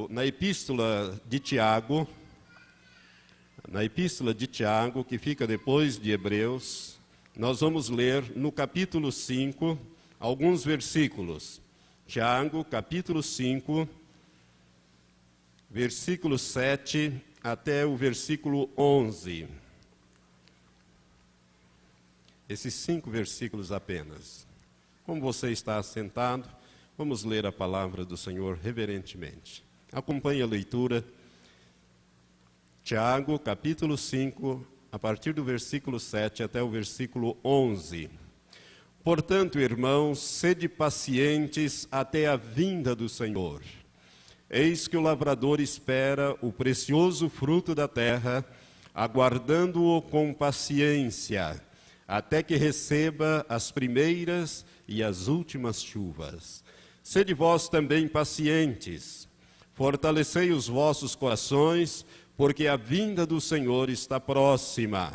na epístola de Tiago, que fica depois de Hebreus, nós vamos ler no capítulo 5, alguns versículos. Tiago, capítulo 5, versículo 7 até o versículo 11. Esses 5 versículos apenas. Como você está sentado, vamos ler a palavra do Senhor reverentemente. Acompanhe a leitura. Tiago, capítulo 5, a partir do versículo 7 até o versículo 11. Portanto, irmãos, sede pacientes até a vinda do Senhor. Eis que o lavrador espera o precioso fruto da terra, aguardando-o com paciência, até que receba as primeiras e as últimas chuvas. Sede vós também pacientes, fortalecei os vossos corações, porque a vinda do Senhor está próxima.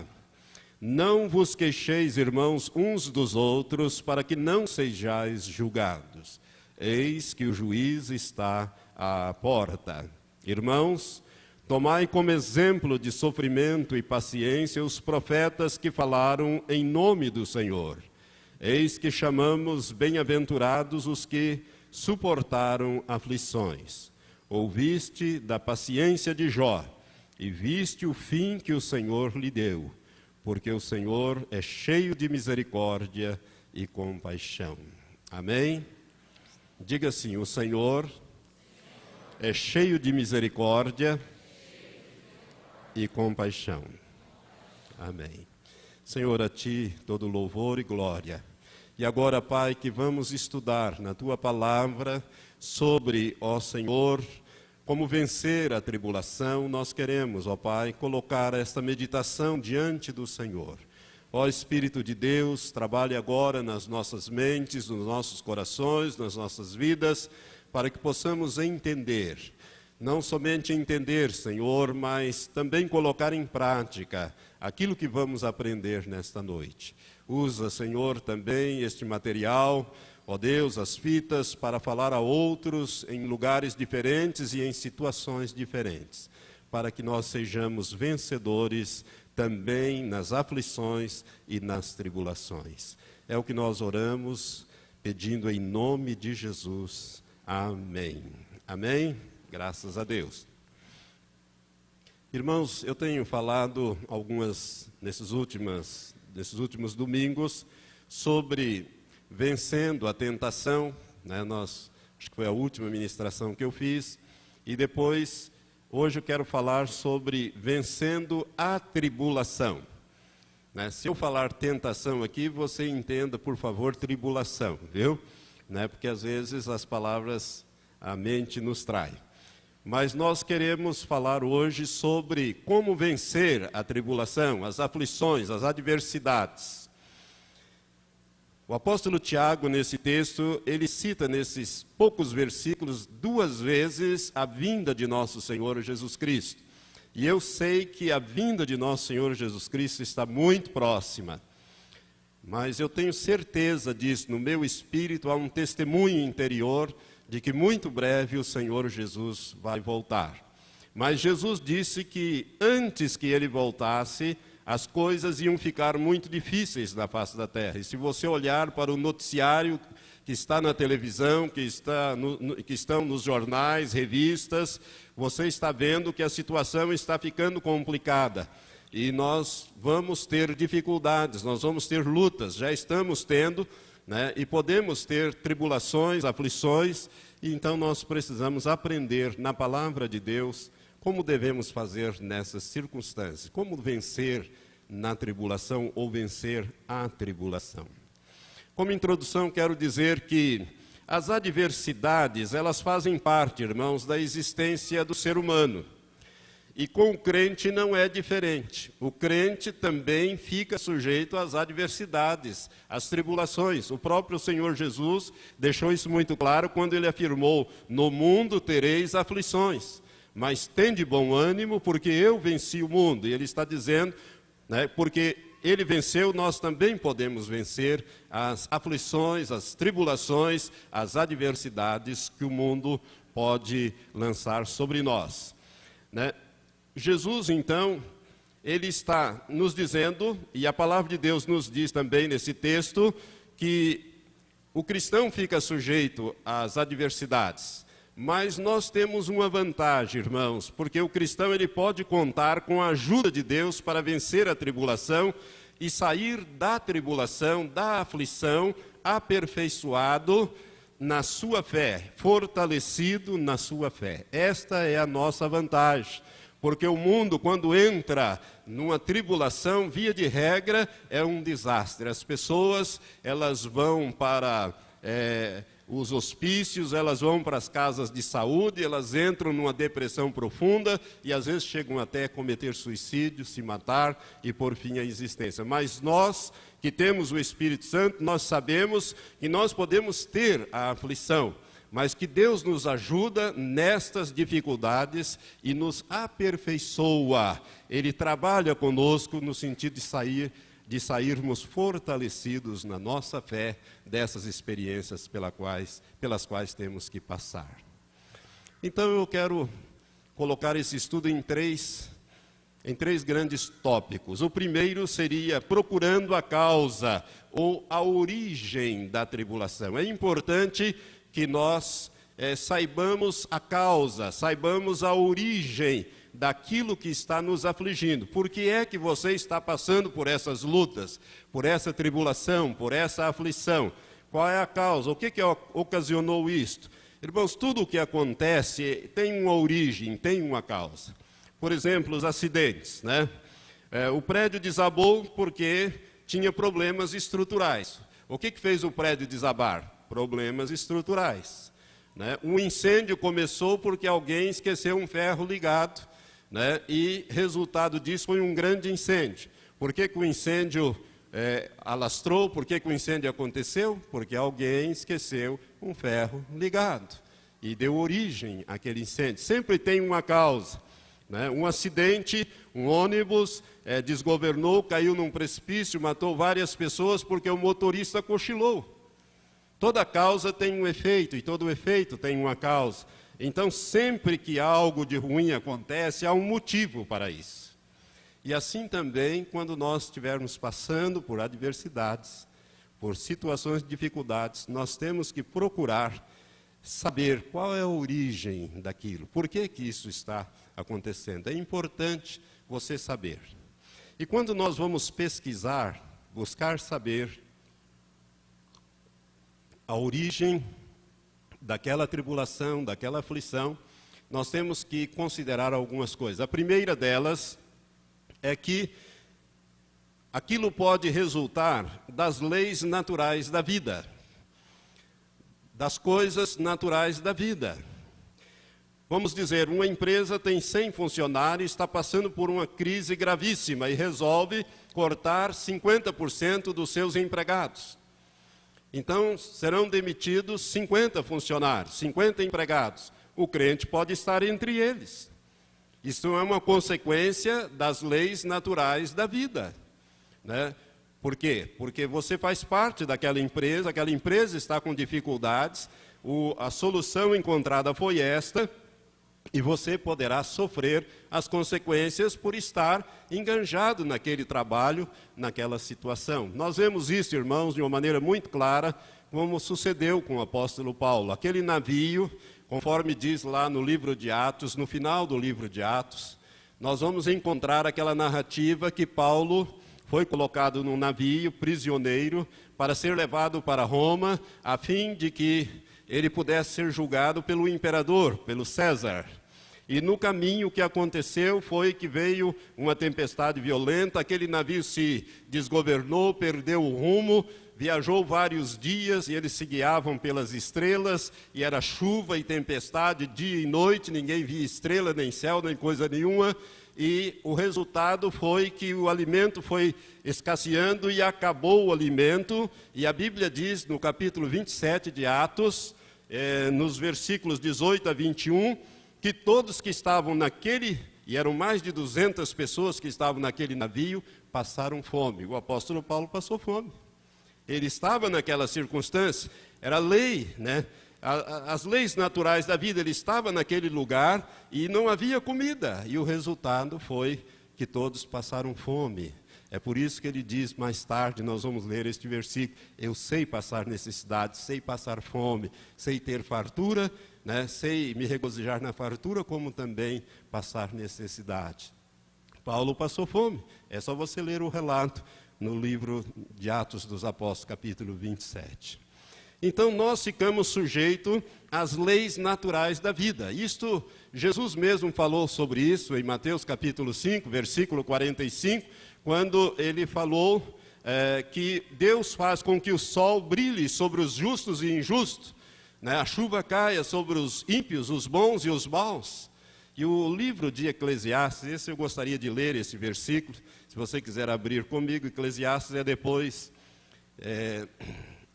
Não vos queixeis, irmãos, uns dos outros, para que não sejais julgados. Eis que o juiz está à porta. Irmãos, tomai como exemplo de sofrimento e paciência os profetas que falaram em nome do Senhor. Eis que chamamos bem-aventurados os que suportaram aflições. Ouviste da paciência de Jó, e viste o fim que o Senhor lhe deu, porque o Senhor é cheio de misericórdia e compaixão. Amém? Diga assim: o Senhor é cheio de misericórdia e compaixão. Amém. Senhor, a Ti todo louvor e glória. E agora, Pai, que vamos estudar na Tua palavra sobre, ó Senhor, como vencer a tribulação. Nós queremos, ó Pai, colocar esta meditação diante do Senhor. Ó Espírito de Deus, trabalhe agora nas nossas mentes, nos nossos corações, nas nossas vidas, para que possamos entender. Não somente entender, Senhor, mas também colocar em prática aquilo que vamos aprender nesta noite. Usa, Senhor, também este material, ó Deus, as fitas, para falar a outros em lugares diferentes e em situações diferentes, para que nós sejamos vencedores também nas aflições e nas tribulações. É o que nós oramos, pedindo em nome de Jesus. Amém. Amém? Graças a Deus. Irmãos, eu tenho falado nesses últimos domingos sobre vencendo a tentação, né? Acho que foi a última ministração que eu fiz, e depois, hoje eu quero falar sobre vencendo a tribulação. Né? Se eu falar tentação aqui, você entenda, por favor, tribulação, viu? Né? Porque às vezes as palavras, a mente nos trai. Mas nós queremos falar hoje sobre como vencer a tribulação, as aflições, as adversidades. O apóstolo Tiago, nesse texto, ele cita nesses poucos versículos 2 vezes a vinda de nosso Senhor Jesus Cristo. E eu sei que a vinda de nosso Senhor Jesus Cristo está muito próxima. Mas eu tenho certeza disso, no meu espírito há um testemunho interior de que muito breve o Senhor Jesus vai voltar. Mas Jesus disse que antes que Ele voltasse, as coisas iam ficar muito difíceis na face da terra. E se você olhar para o noticiário que está na televisão, que estão nos jornais, revistas, você está vendo que a situação está ficando complicada. E nós vamos ter dificuldades, nós vamos ter lutas, já estamos tendo, né? E podemos ter tribulações, aflições, e então nós precisamos aprender na palavra de Deus como devemos fazer nessas circunstâncias, como vencer na tribulação ou vencer a tribulação. Como introdução, quero dizer que as adversidades, elas fazem parte, irmãos, da existência do ser humano. E com o crente não é diferente. O crente também fica sujeito às adversidades, às tribulações. O próprio Senhor Jesus deixou isso muito claro quando Ele afirmou: no mundo tereis aflições, mas tende bom ânimo, porque eu venci o mundo. E Ele está dizendo, né, porque Ele venceu, nós também podemos vencer as aflições, as tribulações, as adversidades que o mundo pode lançar sobre nós, né? Jesus, então, ele está nos dizendo, e a palavra de Deus nos diz também nesse texto, que o cristão fica sujeito às adversidades. Mas nós temos uma vantagem, irmãos, porque o cristão ele pode contar com a ajuda de Deus para vencer a tribulação e sair da tribulação, da aflição, aperfeiçoado na sua fé, fortalecido na sua fé. Esta é a nossa vantagem, porque o mundo, quando entra numa tribulação, via de regra, é um desastre. As pessoas, elas vão para os hospícios, elas vão para as casas de saúde, elas entram numa depressão profunda e às vezes chegam até a cometer suicídio, se matar e por fim a existência. Mas nós que temos o Espírito Santo, nós sabemos que nós podemos ter a aflição, mas que Deus nos ajuda nestas dificuldades e nos aperfeiçoa. Ele trabalha conosco no sentido de sairmos fortalecidos na nossa fé dessas experiências pelas quais temos que passar. Então eu quero colocar esse estudo em três grandes tópicos. O primeiro seria procurando a causa ou a origem da tribulação. É importante que nós saibamos a causa, saibamos a origem daquilo que está nos afligindo. Por que é que você está passando por essas lutas, por essa tribulação, por essa aflição? Qual é a causa? O que ocasionou isto? Irmãos, tudo o que acontece tem uma origem, tem uma causa. Por exemplo, os acidentes, né? O prédio desabou porque tinha problemas estruturais. O que fez o prédio desabar? Problemas estruturais, né? Um incêndio começou porque alguém esqueceu um ferro ligado, né? E resultado disso foi um grande incêndio. Por que o incêndio alastrou? Por que o incêndio aconteceu? Porque alguém esqueceu um ferro ligado e deu origem àquele incêndio. Sempre tem uma causa, né? Um acidente, um ônibus desgovernou, caiu num precipício, matou várias pessoas porque o motorista cochilou. Toda causa tem um efeito e todo efeito tem uma causa. Então, sempre que algo de ruim acontece, há um motivo para isso. E assim também, quando nós estivermos passando por adversidades, por situações de dificuldades, nós temos que procurar saber qual é a origem daquilo. Por que isso está acontecendo? É importante você saber. E quando nós vamos pesquisar, buscar saber a origem daquela tribulação, daquela aflição, nós temos que considerar algumas coisas. A primeira delas é que aquilo pode resultar das leis naturais da vida, das coisas naturais da vida. Vamos dizer, uma empresa tem 100 funcionários, está passando por uma crise gravíssima e resolve cortar 50% dos seus empregados. Então, serão demitidos 50 funcionários, 50 empregados. O crente pode estar entre eles. Isso é uma consequência das leis naturais da vida, né? Por quê? Porque você faz parte daquela empresa, aquela empresa está com dificuldades, a solução encontrada foi esta, e você poderá sofrer as consequências por estar enganjado naquele trabalho, naquela situação. Nós vemos isso, irmãos, de uma maneira muito clara, como sucedeu com o apóstolo Paulo. Aquele navio, conforme diz lá no livro de Atos, no final do livro de Atos, nós vamos encontrar aquela narrativa que Paulo foi colocado num navio, prisioneiro, para ser levado para Roma, a fim de que ele pudesse ser julgado pelo imperador, pelo César. E no caminho o que aconteceu foi que veio uma tempestade violenta, aquele navio se desgovernou, perdeu o rumo, viajou vários dias e eles se guiavam pelas estrelas, e era chuva e tempestade dia e noite, ninguém via estrela, nem céu, nem coisa nenhuma, e o resultado foi que o alimento foi escasseando e acabou o alimento, e a Bíblia diz no capítulo 27 de Atos, nos versículos 18 a 21, que todos que estavam naquele, e eram mais de 200 pessoas que estavam naquele navio, passaram fome. O apóstolo Paulo passou fome. Ele estava naquela circunstância, era lei, né? as leis naturais da vida. Ele estava naquele lugar e não havia comida. E o resultado foi que todos passaram fome. É por isso que ele diz mais tarde, nós vamos ler este versículo: eu sei passar necessidade, sei passar fome, sei ter fartura, né? Sei me regozijar na fartura, como também passar necessidade. Paulo passou fome, é só você ler o relato no livro de Atos dos Apóstolos, capítulo 27. Então nós ficamos sujeitos às leis naturais da vida. Isto, Jesus mesmo falou sobre isso em Mateus capítulo 5, versículo 45, quando ele falou que Deus faz com que o sol brilhe sobre os justos e injustos, né? A chuva caia sobre os ímpios, os bons e os maus. E o livro de Eclesiastes, esse eu gostaria de ler esse versículo, se você quiser abrir comigo. Eclesiastes é depois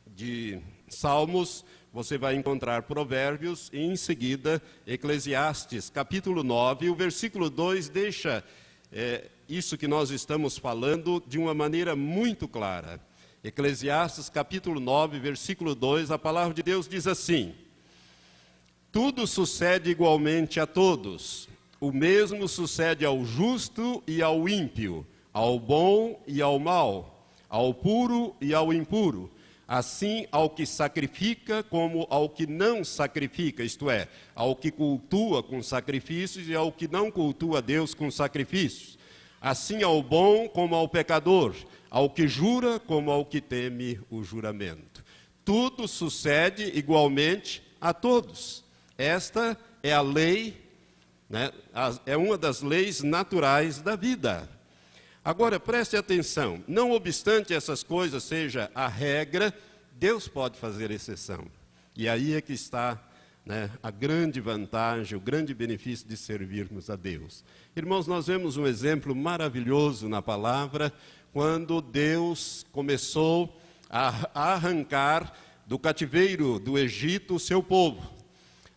de Salmos, você vai encontrar Provérbios e em seguida Eclesiastes, capítulo 9, o versículo 2 deixa isso que nós estamos falando de uma maneira muito clara. Eclesiastes capítulo 9, versículo 2, a palavra de Deus diz assim: tudo sucede igualmente a todos, o mesmo sucede ao justo e ao ímpio, ao bom e ao mau, ao puro e ao impuro, assim ao que sacrifica como ao que não sacrifica, isto é, ao que cultua com sacrifícios e ao que não cultua Deus com sacrifícios. Assim ao bom como ao pecador, ao que jura como ao que teme o juramento. Tudo sucede igualmente a todos. Esta é a lei, né? É uma das leis naturais da vida. Agora, preste atenção, não obstante essas coisas seja a regra, Deus pode fazer exceção. E aí é que está, né, a grande vantagem, o grande benefício de servirmos a Deus. Irmãos, nós vemos um exemplo maravilhoso na palavra, quando Deus começou a arrancar do cativeiro do Egito o seu povo.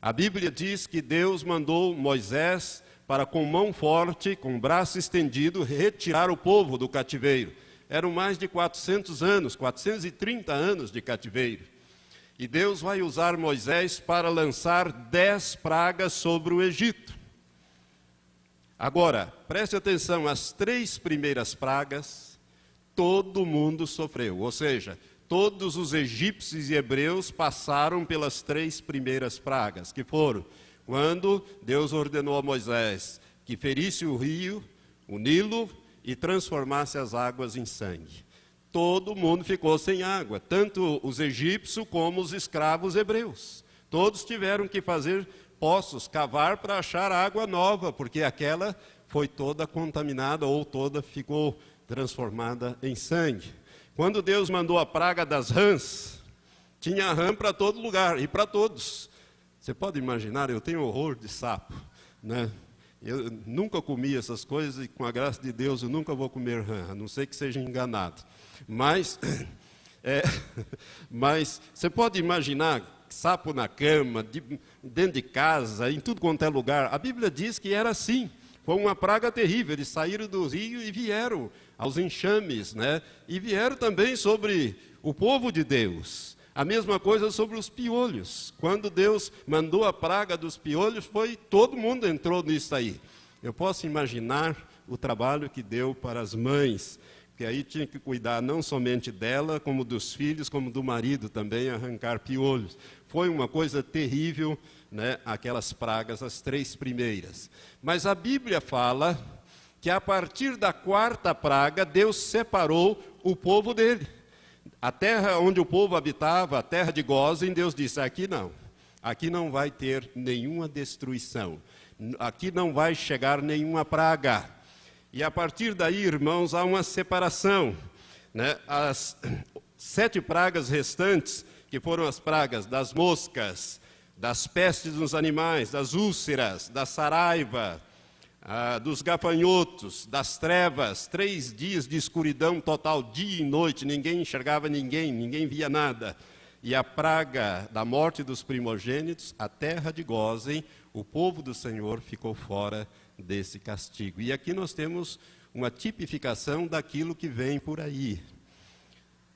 A Bíblia diz que Deus mandou Moisés para, com mão forte, com braço estendido, retirar o povo do cativeiro. Eram mais de 400 anos, 430 anos de cativeiro. E Deus vai usar Moisés para lançar 10 pragas sobre o Egito. Agora, preste atenção, as 3 primeiras pragas, todo mundo sofreu. Ou seja, todos os egípcios e hebreus passaram pelas 3 primeiras pragas, que foram quando Deus ordenou a Moisés que ferisse o rio, o Nilo, e transformasse as águas em sangue. Todo mundo ficou sem água, tanto os egípcios como os escravos hebreus. Todos tiveram que fazer poços, cavar para achar água nova, porque aquela foi toda contaminada ou toda ficou transformada em sangue. Quando Deus mandou a praga das rãs, tinha rã para todo lugar e para todos. Você pode imaginar, eu tenho horror de sapo, né? Eu nunca comi essas coisas e, com a graça de Deus, eu nunca vou comer rã, a não ser que seja enganado. Mas você pode imaginar sapo na cama, dentro de casa, em tudo quanto é lugar. A Bíblia diz que era assim. Foi uma praga terrível. Eles saíram do rio e vieram aos enxames, né? E vieram também sobre o povo de Deus. A mesma coisa sobre os piolhos. Quando Deus mandou a praga dos piolhos, todo mundo entrou nisso aí. Eu posso imaginar o trabalho que deu para as mães, que aí tinha que cuidar não somente dela, como dos filhos, como do marido também, arrancar piolhos. Foi uma coisa terrível, né, aquelas pragas, as 3 primeiras. Mas a Bíblia fala que a partir da 4ª praga, Deus separou o povo dele. A terra onde o povo habitava, a terra de Gósen, Deus disse: aqui não vai ter nenhuma destruição, aqui não vai chegar nenhuma praga. E a partir daí, irmãos, há uma separação, né? As 7 pragas restantes, que foram as pragas das moscas, das pestes nos animais, das úlceras, da saraiva, dos gafanhotos, das trevas, 3 dias de escuridão total, dia e noite, ninguém enxergava ninguém via nada. E a praga da morte dos primogênitos, a terra de Gósen, o povo do Senhor ficou fora desse castigo. E aqui nós temos uma tipificação daquilo que vem por aí,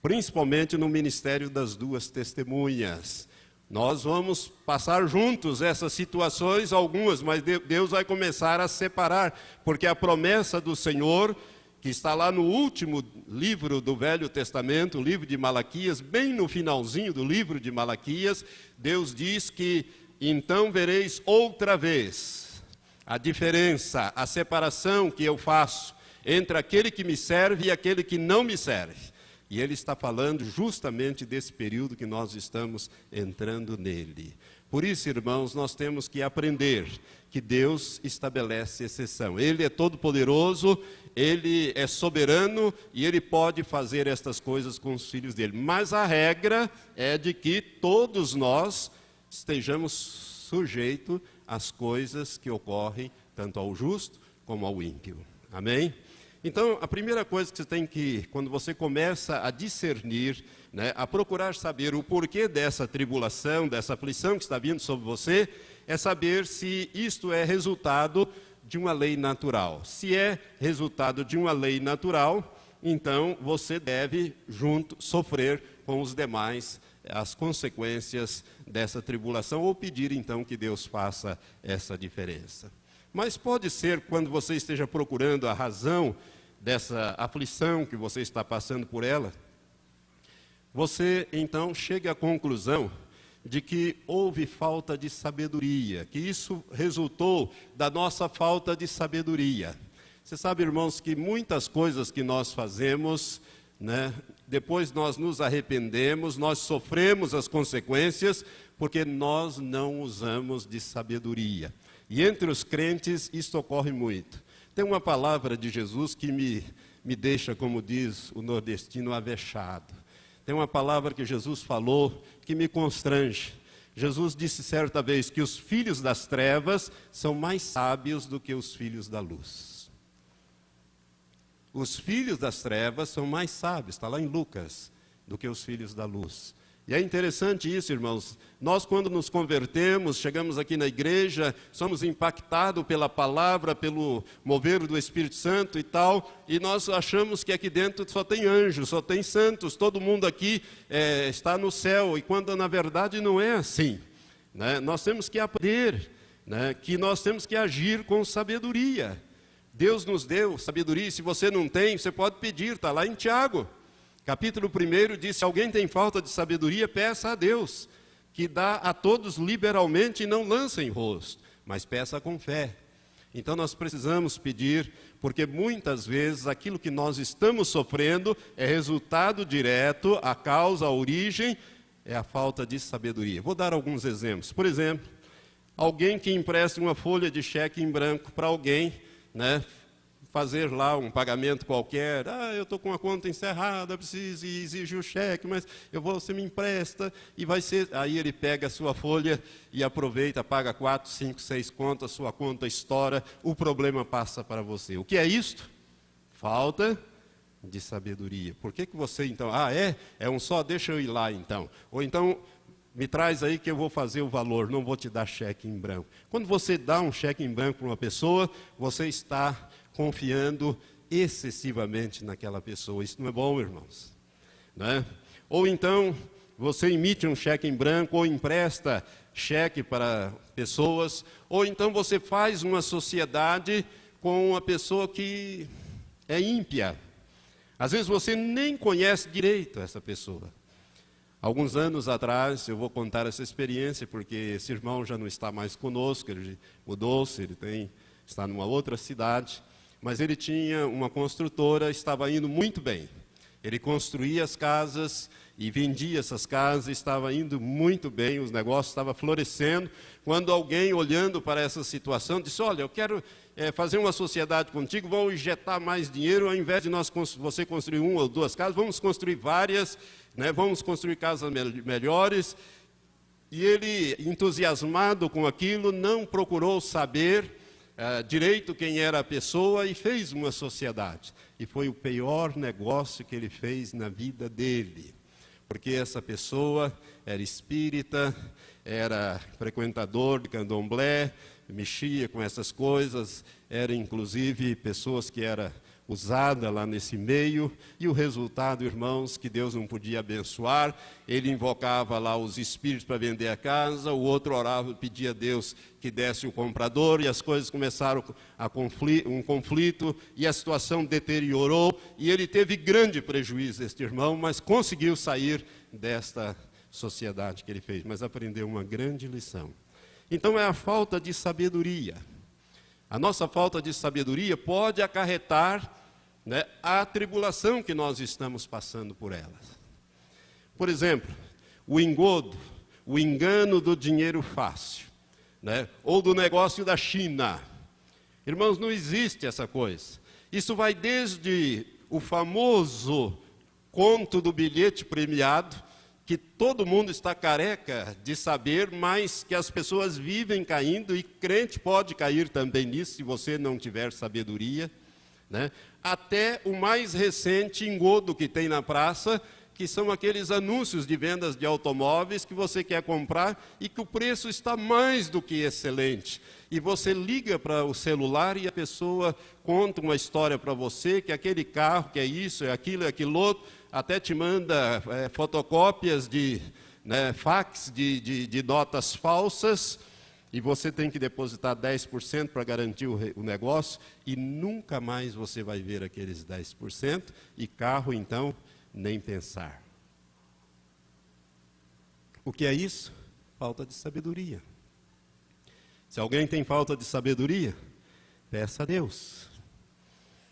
principalmente no ministério das 2 testemunhas. Nós vamos passar juntos essas situações, algumas, mas Deus vai começar a separar, porque a promessa do Senhor, que está lá no último livro do Velho Testamento, o livro de Malaquias, bem no finalzinho do livro de Malaquias, Deus diz que então vereis outra vez a diferença, a separação que eu faço entre aquele que me serve e aquele que não me serve. E ele está falando justamente desse período que nós estamos entrando nele. Por isso, irmãos, nós temos que aprender que Deus estabelece exceção. Ele é todo-poderoso, Ele é soberano e Ele pode fazer estas coisas com os filhos dele. Mas a regra é de que todos nós estejamos sujeitos às coisas que ocorrem tanto ao justo como ao ímpio. Amém? Então, a primeira coisa que você tem que, quando você começa a discernir, né, a procurar saber o porquê dessa tribulação, dessa aflição que está vindo sobre você, é saber se isto é resultado de uma lei natural. Se é resultado de uma lei natural, então você deve sofrer com os demais as consequências dessa tribulação, ou pedir então que Deus faça essa diferença. Mas pode ser, quando você esteja procurando a razão dessa aflição que você está passando por ela, você então chegue à conclusão de que houve falta de sabedoria, que isso resultou da nossa falta de sabedoria. Você sabe, irmãos, que muitas coisas que nós fazemos, né, depois nós nos arrependemos, nós sofremos as consequências, porque nós não usamos de sabedoria. E entre os crentes isso ocorre muito. Tem uma palavra de Jesus que me deixa, como diz o nordestino, avexado. Tem uma palavra que Jesus falou que me constrange. Jesus disse certa vez que os filhos das trevas são mais sábios do que os filhos da luz. Os filhos das trevas são mais sábios, está lá em Lucas, do que os filhos da luz. E é interessante isso, irmãos. Nós, quando nos convertemos, chegamos aqui na igreja, somos impactados pela palavra, pelo mover do Espírito Santo e tal, e nós achamos que aqui dentro só tem anjos, só tem santos, todo mundo aqui está no céu, e quando na verdade não é assim, né? Nós temos que aprender, né, que nós temos que agir com sabedoria. Deus nos deu sabedoria, e se você não tem, você pode pedir, está lá em Tiago. Capítulo 1 diz, se alguém tem falta de sabedoria, peça a Deus, que dá a todos liberalmente e não lança em rosto, mas peça com fé. Então nós precisamos pedir, porque muitas vezes aquilo que nós estamos sofrendo é resultado direto, a causa, a origem, é a falta de sabedoria. Vou dar alguns exemplos. Por exemplo, alguém que empresta uma folha de cheque em branco para alguém, né, fazer lá um pagamento qualquer, eu estou com a conta encerrada, preciso e exige o cheque, mas você me empresta, e vai ser, aí ele pega a sua folha e aproveita, paga 4, 5, 6 contas, sua conta estoura, o problema passa para você. O que é isto? Falta de sabedoria. Por que você então, é um só, deixa eu ir lá então, ou então, me traz aí que eu vou fazer o valor, não vou te dar cheque em branco. Quando você dá um cheque em branco para uma pessoa, você está confiando excessivamente naquela pessoa. Isso não é bom, irmãos, né? Ou então, você emite um cheque em branco, ou empresta cheque para pessoas, ou então você faz uma sociedade com uma pessoa que é ímpia. Às vezes você nem conhece direito essa pessoa. Alguns anos atrás, eu vou contar essa experiência, porque esse irmão já não está mais conosco, ele mudou-se, ele está numa outra cidade. Mas ele tinha uma construtora, estava indo muito bem. Ele construía as casas e vendia essas casas, estava indo muito bem, os negócios estavam florescendo. Quando alguém, olhando para essa situação, disse, olha, eu quero fazer uma sociedade contigo, vou injetar mais dinheiro, ao invés de você construir uma ou duas casas, vamos construir várias, né, vamos construir casas melhores. E ele, entusiasmado com aquilo, não procurou saber direito quem era a pessoa e fez uma sociedade. E foi o pior negócio que ele fez na vida dele. Porque essa pessoa era espírita, era frequentador de candomblé, mexia com essas coisas, era inclusive pessoas que eram usada lá nesse meio, e o resultado, irmãos, que Deus não podia abençoar. Ele invocava lá os espíritos para vender a casa, o outro orava, pedia a Deus que desse o comprador, e as coisas começaram um conflito, e a situação deteriorou, e ele teve grande prejuízo, este irmão, mas conseguiu sair desta sociedade que ele fez, mas aprendeu uma grande lição. Então é a falta de sabedoria. A nossa falta de sabedoria pode acarretar, né, a tribulação que nós estamos passando por elas. Por exemplo, o engodo, o engano do dinheiro fácil, né, ou do negócio da China. Irmãos, não existe essa coisa. Isso vai desde o famoso conto do bilhete premiado, que todo mundo está careca de saber, mas que as pessoas vivem caindo, e crente pode cair também nisso, se você não tiver sabedoria, né? Até o mais recente engodo que tem na praça, que são aqueles anúncios de vendas de automóveis que você quer comprar e que o preço está mais do que excelente. E você liga para o celular e a pessoa conta uma história para você, que aquele carro, que é isso, é aquilo outro, até te manda fotocópias de fax de notas falsas, e você tem que depositar 10% para garantir o negócio, e nunca mais você vai ver aqueles 10%, e carro, então, nem pensar. O que é isso? Falta de sabedoria. Se alguém tem falta de sabedoria, peça a Deus.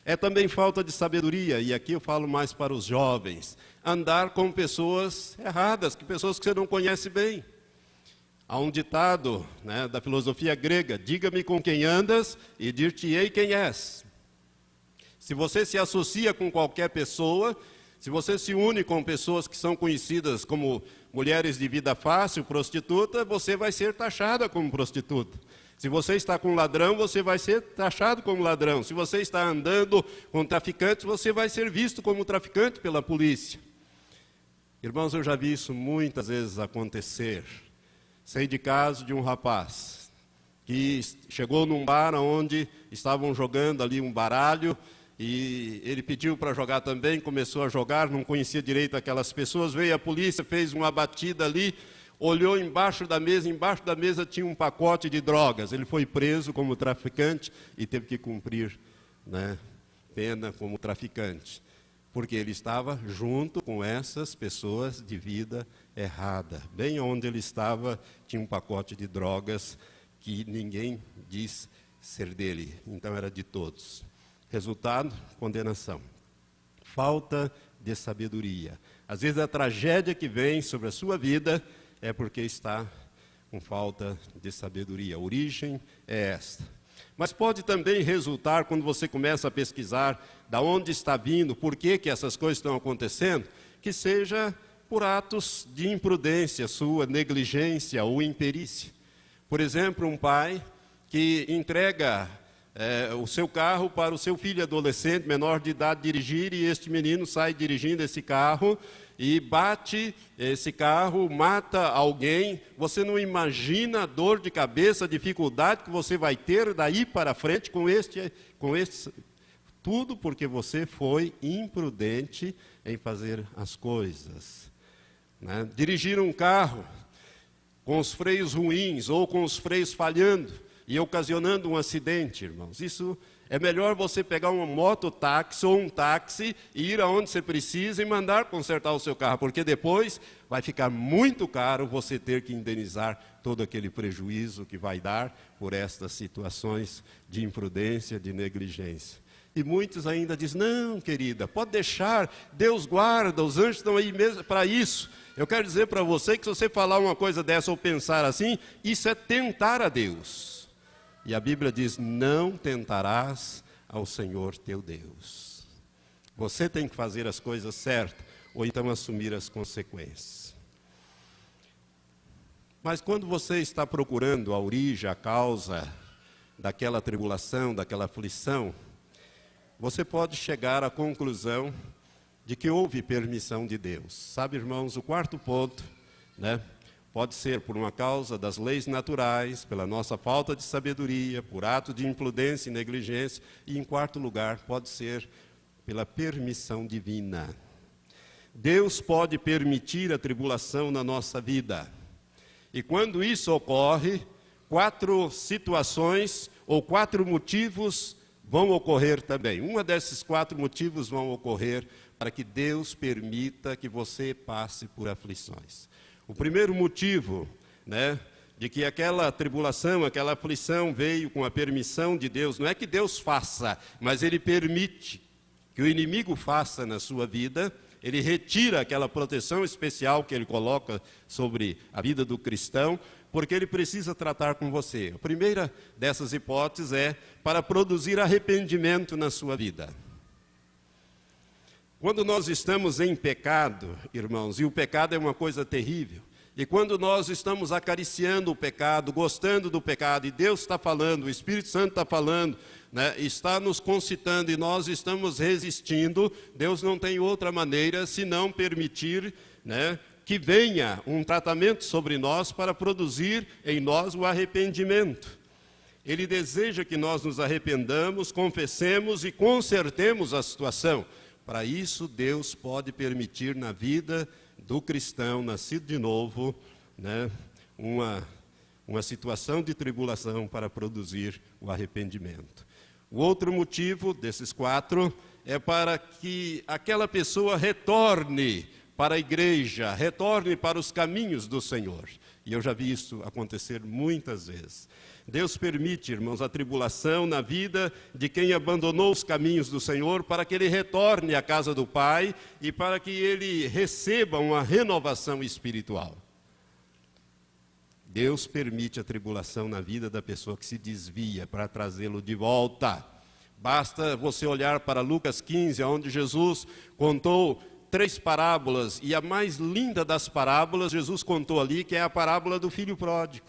É também falta de sabedoria, e aqui eu falo mais para os jovens, andar com pessoas erradas, pessoas que você não conhece bem. Há um ditado, né, da filosofia grega: diga-me com quem andas e dir-te-ei quem és. Se você se associa com qualquer pessoa, se você se une com pessoas que são conhecidas como mulheres de vida fácil, prostituta, você vai ser taxada como prostituta. Se você está com ladrão, você vai ser taxado como ladrão. Se você está andando com traficantes, você vai ser visto como traficante pela polícia. Irmãos, eu já vi isso muitas vezes acontecer. Sei de caso de um rapaz que chegou num bar onde estavam jogando ali um baralho, e ele pediu para jogar também, começou a jogar, não conhecia direito aquelas pessoas, veio a polícia, fez uma batida ali, olhou embaixo da mesa tinha um pacote de drogas. Ele foi preso como traficante e teve que cumprir, né, pena como traficante, porque ele estava junto com essas pessoas de vida errada. Bem onde ele estava tinha um pacote de drogas que ninguém diz ser dele, então era de todos. Resultado, condenação. Falta de sabedoria. Às vezes a tragédia que vem sobre a sua vida é porque está com falta de sabedoria. A origem é esta. Mas pode também resultar, quando você começa a pesquisar da onde está vindo, por que essas coisas estão acontecendo, que seja por atos de imprudência sua, negligência ou imperícia. Por exemplo, um pai que entrega o seu carro para o seu filho adolescente, menor de idade, dirigir, e este menino sai dirigindo esse carro e bate esse carro, mata alguém. Você não imagina a dor de cabeça, a dificuldade que você vai ter daí para frente com este tudo porque você foi imprudente em fazer as coisas, né? Dirigir um carro com os freios ruins ou com os freios falhando e ocasionando um acidente, irmãos, isso é melhor você pegar um mototáxi ou um táxi e ir aonde você precisa e mandar consertar o seu carro, porque depois vai ficar muito caro você ter que indenizar todo aquele prejuízo que vai dar por estas situações de imprudência, de negligência. E muitos ainda dizem: não, querida, pode deixar, Deus guarda, os anjos estão aí mesmo para isso. Eu quero dizer para você que se você falar uma coisa dessa ou pensar assim, isso é tentar a Deus. E a Bíblia diz: não tentarás ao Senhor teu Deus. Você tem que fazer as coisas certas, ou então assumir as consequências. Mas quando você está procurando a origem, a causa daquela tribulação, daquela aflição, você pode chegar à conclusão de que houve permissão de Deus. Sabe, irmãos, o quarto ponto, né? Pode ser por uma causa das leis naturais, pela nossa falta de sabedoria, por ato de imprudência e negligência. E, em quarto lugar, pode ser pela permissão divina. Deus pode permitir a tribulação na nossa vida. E quando isso ocorre, 4 situações ou 4 motivos vão ocorrer também. Um desses 4 motivos vão ocorrer para que Deus permita que você passe por aflições. O primeiro motivo, de que aquela tribulação, aquela aflição veio com a permissão de Deus, não é que Deus faça, mas Ele permite que o inimigo faça na sua vida. Ele retira aquela proteção especial que Ele coloca sobre a vida do cristão, porque Ele precisa tratar com você. A primeira dessas hipóteses é para produzir arrependimento na sua vida. Quando nós estamos em pecado, irmãos, e o pecado é uma coisa terrível, e quando nós estamos acariciando o pecado, gostando do pecado, e Deus está falando, o Espírito Santo está falando, está nos concitando e nós estamos resistindo, Deus não tem outra maneira senão permitir que venha um tratamento sobre nós para produzir em nós o arrependimento. Ele deseja que nós nos arrependamos, confessemos e consertemos a situação. Para isso, Deus pode permitir na vida do cristão nascido de novo, uma situação de tribulação para produzir o arrependimento. O outro motivo desses 4 é para que aquela pessoa retorne para a igreja, retorne para os caminhos do Senhor. E eu já vi isso acontecer muitas vezes. Deus permite, irmãos, a tribulação na vida de quem abandonou os caminhos do Senhor, para que ele retorne à casa do Pai e para que ele receba uma renovação espiritual. Deus permite a tribulação na vida da pessoa que se desvia para trazê-lo de volta. Basta você olhar para Lucas 15, onde Jesus contou 3 parábolas, e a mais linda das parábolas, Jesus contou ali, que é a parábola do filho pródigo.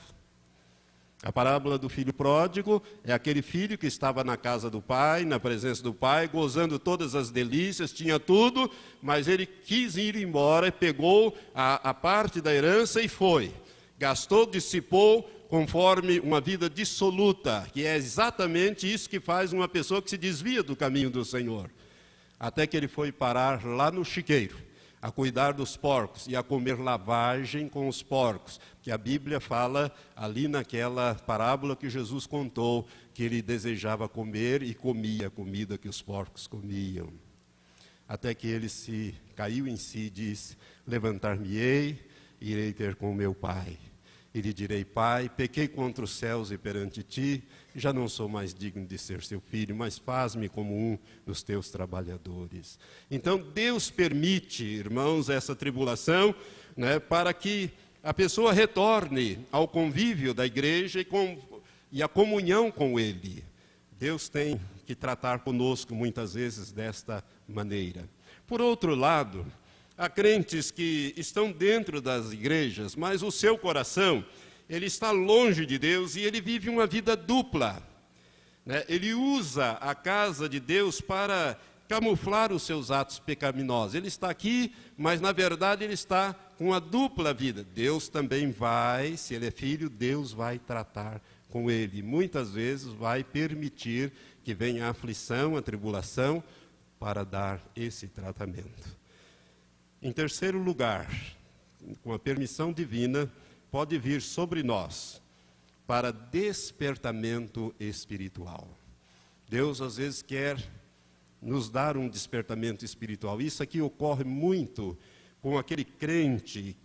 A parábola do filho pródigo é aquele filho que estava na casa do pai, na presença do pai, gozando todas as delícias, tinha tudo, mas ele quis ir embora, pegou a parte da herança e foi. Gastou, dissipou, conforme uma vida dissoluta, que é exatamente isso que faz uma pessoa que se desvia do caminho do Senhor. Até que ele foi parar lá no chiqueiro, a cuidar dos porcos e a comer lavagem com os porcos, que a Bíblia fala ali naquela parábola que Jesus contou, que ele desejava comer e comia a comida que os porcos comiam. Até que ele se caiu em si e disse: levantar-me-ei, irei ter com meu pai. E lhe direi: Pai, pequei contra os céus e perante ti, já não sou mais digno de ser seu filho, mas faz-me como um dos teus trabalhadores. Então Deus permite, irmãos, essa tribulação, para que a pessoa retorne ao convívio da igreja e a comunhão com Ele. Deus tem que tratar conosco muitas vezes desta maneira. Por outro lado, há crentes que estão dentro das igrejas, mas o seu coração, ele está longe de Deus e ele vive uma vida dupla. Ele usa a casa de Deus para camuflar os seus atos pecaminosos. Ele está aqui, mas na verdade ele está com uma dupla vida. Deus também vai, se ele é filho, Deus vai tratar com ele. Muitas vezes vai permitir que venha a aflição, a tribulação, para dar esse tratamento. Em terceiro lugar, com a permissão divina, pode vir sobre nós para despertamento espiritual. Deus às vezes quer nos dar um despertamento espiritual. Isso aqui ocorre muito com aquele crente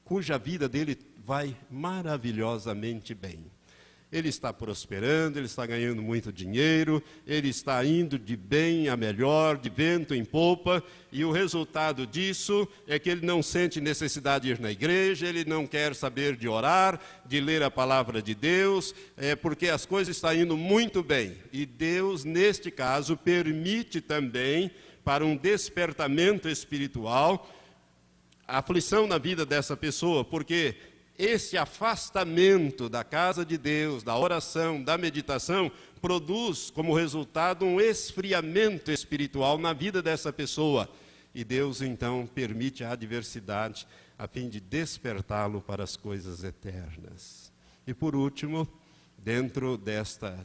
cuja vida dele vai maravilhosamente bem. Ele está prosperando, ele está ganhando muito dinheiro, ele está indo de bem a melhor, de vento em popa, e o resultado disso é que ele não sente necessidade de ir na igreja, ele não quer saber de orar, de ler a palavra de Deus, porque as coisas estão indo muito bem. E Deus, neste caso, permite também, para um despertamento espiritual, a aflição na vida dessa pessoa, porque esse afastamento da casa de Deus, da oração, da meditação, produz como resultado um esfriamento espiritual na vida dessa pessoa. E Deus então permite a adversidade, a fim de despertá-lo para as coisas eternas. E por último, dentro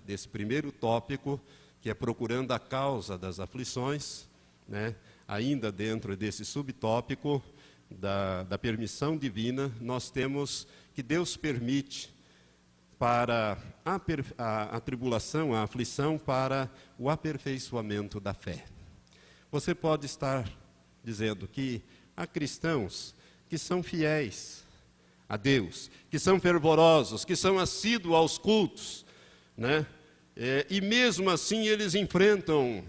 desse primeiro tópico, que é procurando a causa das aflições, né? Ainda dentro desse subtópico da permissão divina, nós temos que Deus permite para a tribulação, a aflição, para o aperfeiçoamento da fé. Você pode estar dizendo que há cristãos que são fiéis a Deus, que são fervorosos, que são assíduos aos cultos, né? E mesmo assim eles enfrentam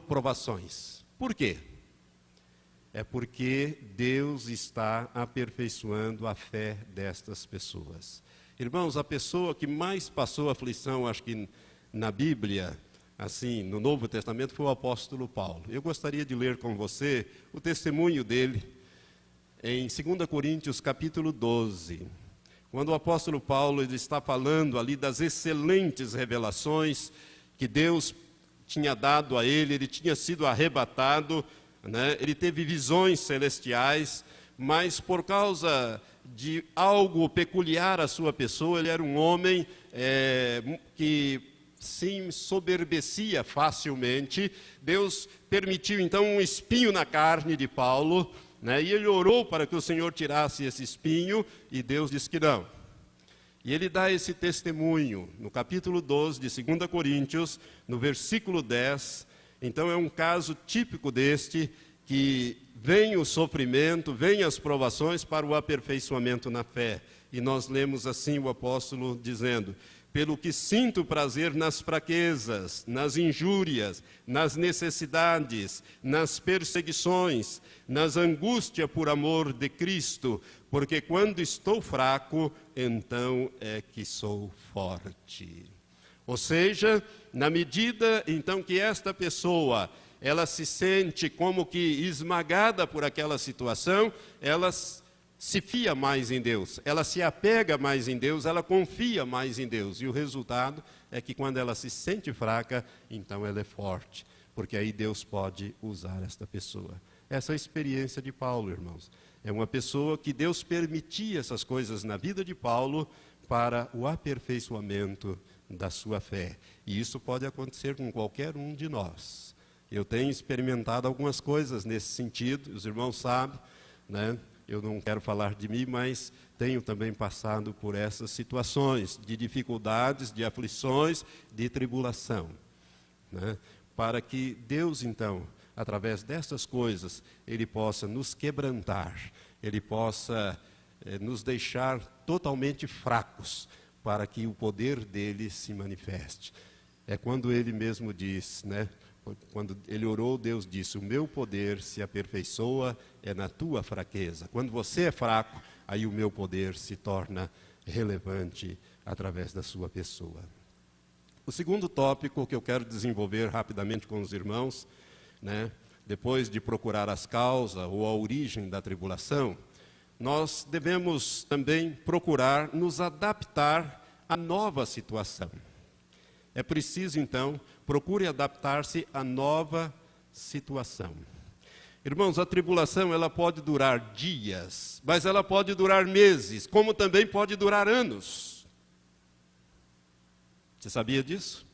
provações. Por quê? É porque Deus está aperfeiçoando a fé destas pessoas. Irmãos, a pessoa que mais passou aflição, acho que na Bíblia, assim, no Novo Testamento, foi o apóstolo Paulo. Eu gostaria de ler com você o testemunho dele em 2 Coríntios capítulo 12. Quando o apóstolo Paulo ele está falando ali das excelentes revelações que Deus tinha dado a ele tinha sido arrebatado, né? Ele teve visões celestiais, mas por causa de algo peculiar à sua pessoa, ele era um homem que se ensoberbecia facilmente. Deus permitiu então um espinho na carne de Paulo, né? E ele orou para que o Senhor tirasse esse espinho, e Deus disse que não. E ele dá esse testemunho no capítulo 12 de 2 Coríntios, no versículo 10. Então é um caso típico deste, que vem o sofrimento, vem as provações para o aperfeiçoamento na fé. E nós lemos assim o apóstolo dizendo: pelo que sinto prazer nas fraquezas, nas injúrias, nas necessidades, nas perseguições, nas angústias por amor de Cristo, porque quando estou fraco, então é que sou forte. Ou seja, na medida então que esta pessoa, ela se sente como que esmagada por aquela situação, ela se fia mais em Deus, ela se apega mais em Deus, ela confia mais em Deus. E o resultado é que quando ela se sente fraca, então ela é forte, porque aí Deus pode usar esta pessoa. Essa é a experiência de Paulo, irmãos. É uma pessoa que Deus permitia essas coisas na vida de Paulo para o aperfeiçoamento da sua fé. E isso pode acontecer com qualquer um de nós. Eu tenho experimentado algumas coisas nesse sentido, os irmãos sabem, né? Eu não quero falar de mim, mas tenho também passado por essas situações de dificuldades, de aflições, de tribulação, né? Para que Deus, então, através dessas coisas, Ele possa nos quebrantar, Ele possa nos deixar totalmente fracos, para que o poder dEle se manifeste. É quando Ele mesmo diz, né? Quando ele orou, Deus disse: o meu poder se aperfeiçoa na tua fraqueza. Quando você é fraco, aí o meu poder se torna relevante através da sua pessoa. O segundo tópico que eu quero desenvolver rapidamente com os irmãos, né, depois de procurar as causas ou a origem da tribulação, nós devemos também procurar nos adaptar à nova situação. É preciso, então, procure adaptar-se à nova situação. Irmãos, a tribulação ela pode durar dias, mas ela pode durar meses, como também pode durar anos. Você sabia disso?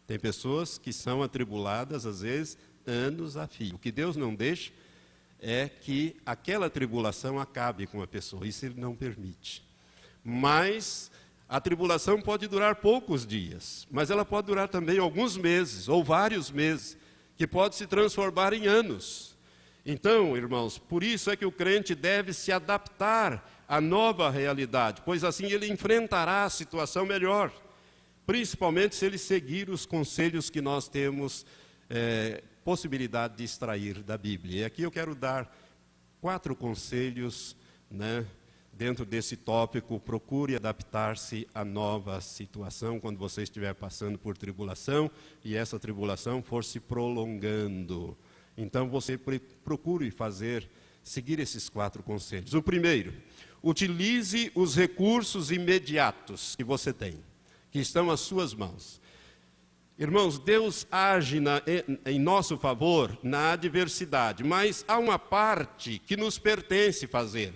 Tem pessoas que são atribuladas, às vezes, anos a fio. O que Deus não deixa é que aquela tribulação acabe com a pessoa, isso Ele não permite. Mas a tribulação pode durar poucos dias, mas ela pode durar também alguns meses, ou vários meses, que pode se transformar em anos. Então, irmãos, por isso é que o crente deve se adaptar à nova realidade, pois assim ele enfrentará a situação melhor, principalmente se ele seguir os conselhos que nós temos possibilidade de extrair da Bíblia. E aqui eu quero dar 4 conselhos, né? Dentro desse tópico, procure adaptar-se à nova situação quando você estiver passando por tribulação e essa tribulação for se prolongando. Então você procure seguir esses 4 conselhos. O primeiro, utilize os recursos imediatos que você tem, que estão às suas mãos. Irmãos, Deus age em nosso favor na adversidade, mas há uma parte que nos pertence fazer.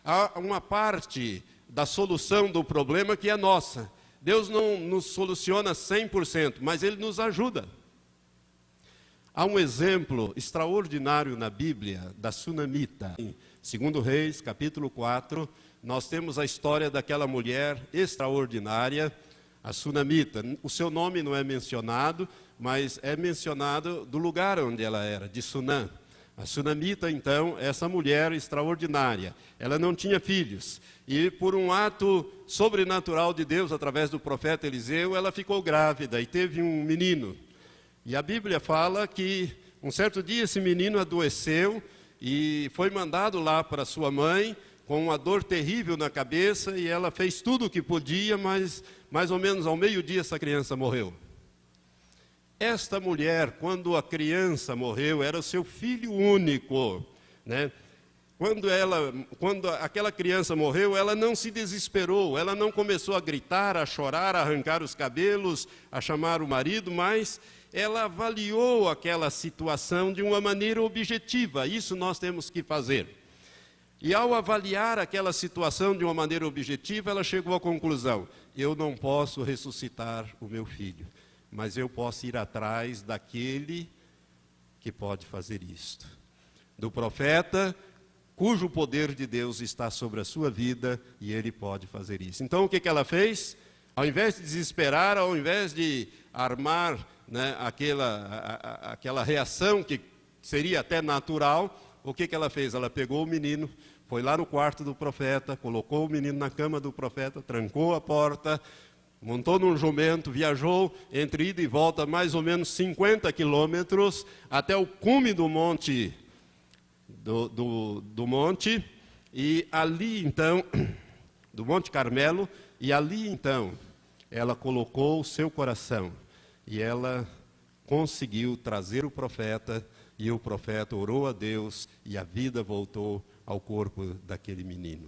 Há uma parte da solução do problema que é nossa. Deus não nos soluciona 100%, mas Ele nos ajuda. Há um exemplo extraordinário na Bíblia da Sunamita. Em 2 Reis, capítulo 4, nós temos a história daquela mulher extraordinária, a Sunamita. O seu nome não é mencionado, mas é mencionado do lugar onde ela era, de Sunã. A Sunamita, então, essa mulher extraordinária, ela não tinha filhos. E por um ato sobrenatural de Deus, através do profeta Eliseu, ela ficou grávida e teve um menino. E a Bíblia fala que um certo dia esse menino adoeceu e foi mandado lá para sua mãe com uma dor terrível na cabeça, e ela fez tudo o que podia, mas mais ou menos ao meio-dia essa criança morreu. Esta mulher, quando a criança morreu, era o seu filho único, né? Quando aquela criança morreu, ela não se desesperou, ela não começou a gritar, a chorar, a arrancar os cabelos, a chamar o marido, mas ela avaliou aquela situação de uma maneira objetiva. Isso nós temos que fazer. E ao avaliar aquela situação de uma maneira objetiva, ela chegou à conclusão: eu não posso ressuscitar o meu filho, mas eu posso ir atrás daquele que pode fazer isto. Do profeta, cujo poder de Deus está sobre a sua vida, e ele pode fazer isso. Então o que ela fez? Ao invés de desesperar, ao invés de armar, né, aquela reação que seria até natural, o que ela fez? Ela pegou o menino, foi lá no quarto do profeta, colocou o menino na cama do profeta, trancou a porta, montou num jumento, viajou entre ida e volta mais ou menos 50 quilômetros até o cume do monte, do monte, e ali então, do Monte Carmelo, e ali então ela colocou o seu coração e ela conseguiu trazer o profeta, e o profeta orou a Deus e a vida voltou ao corpo daquele menino.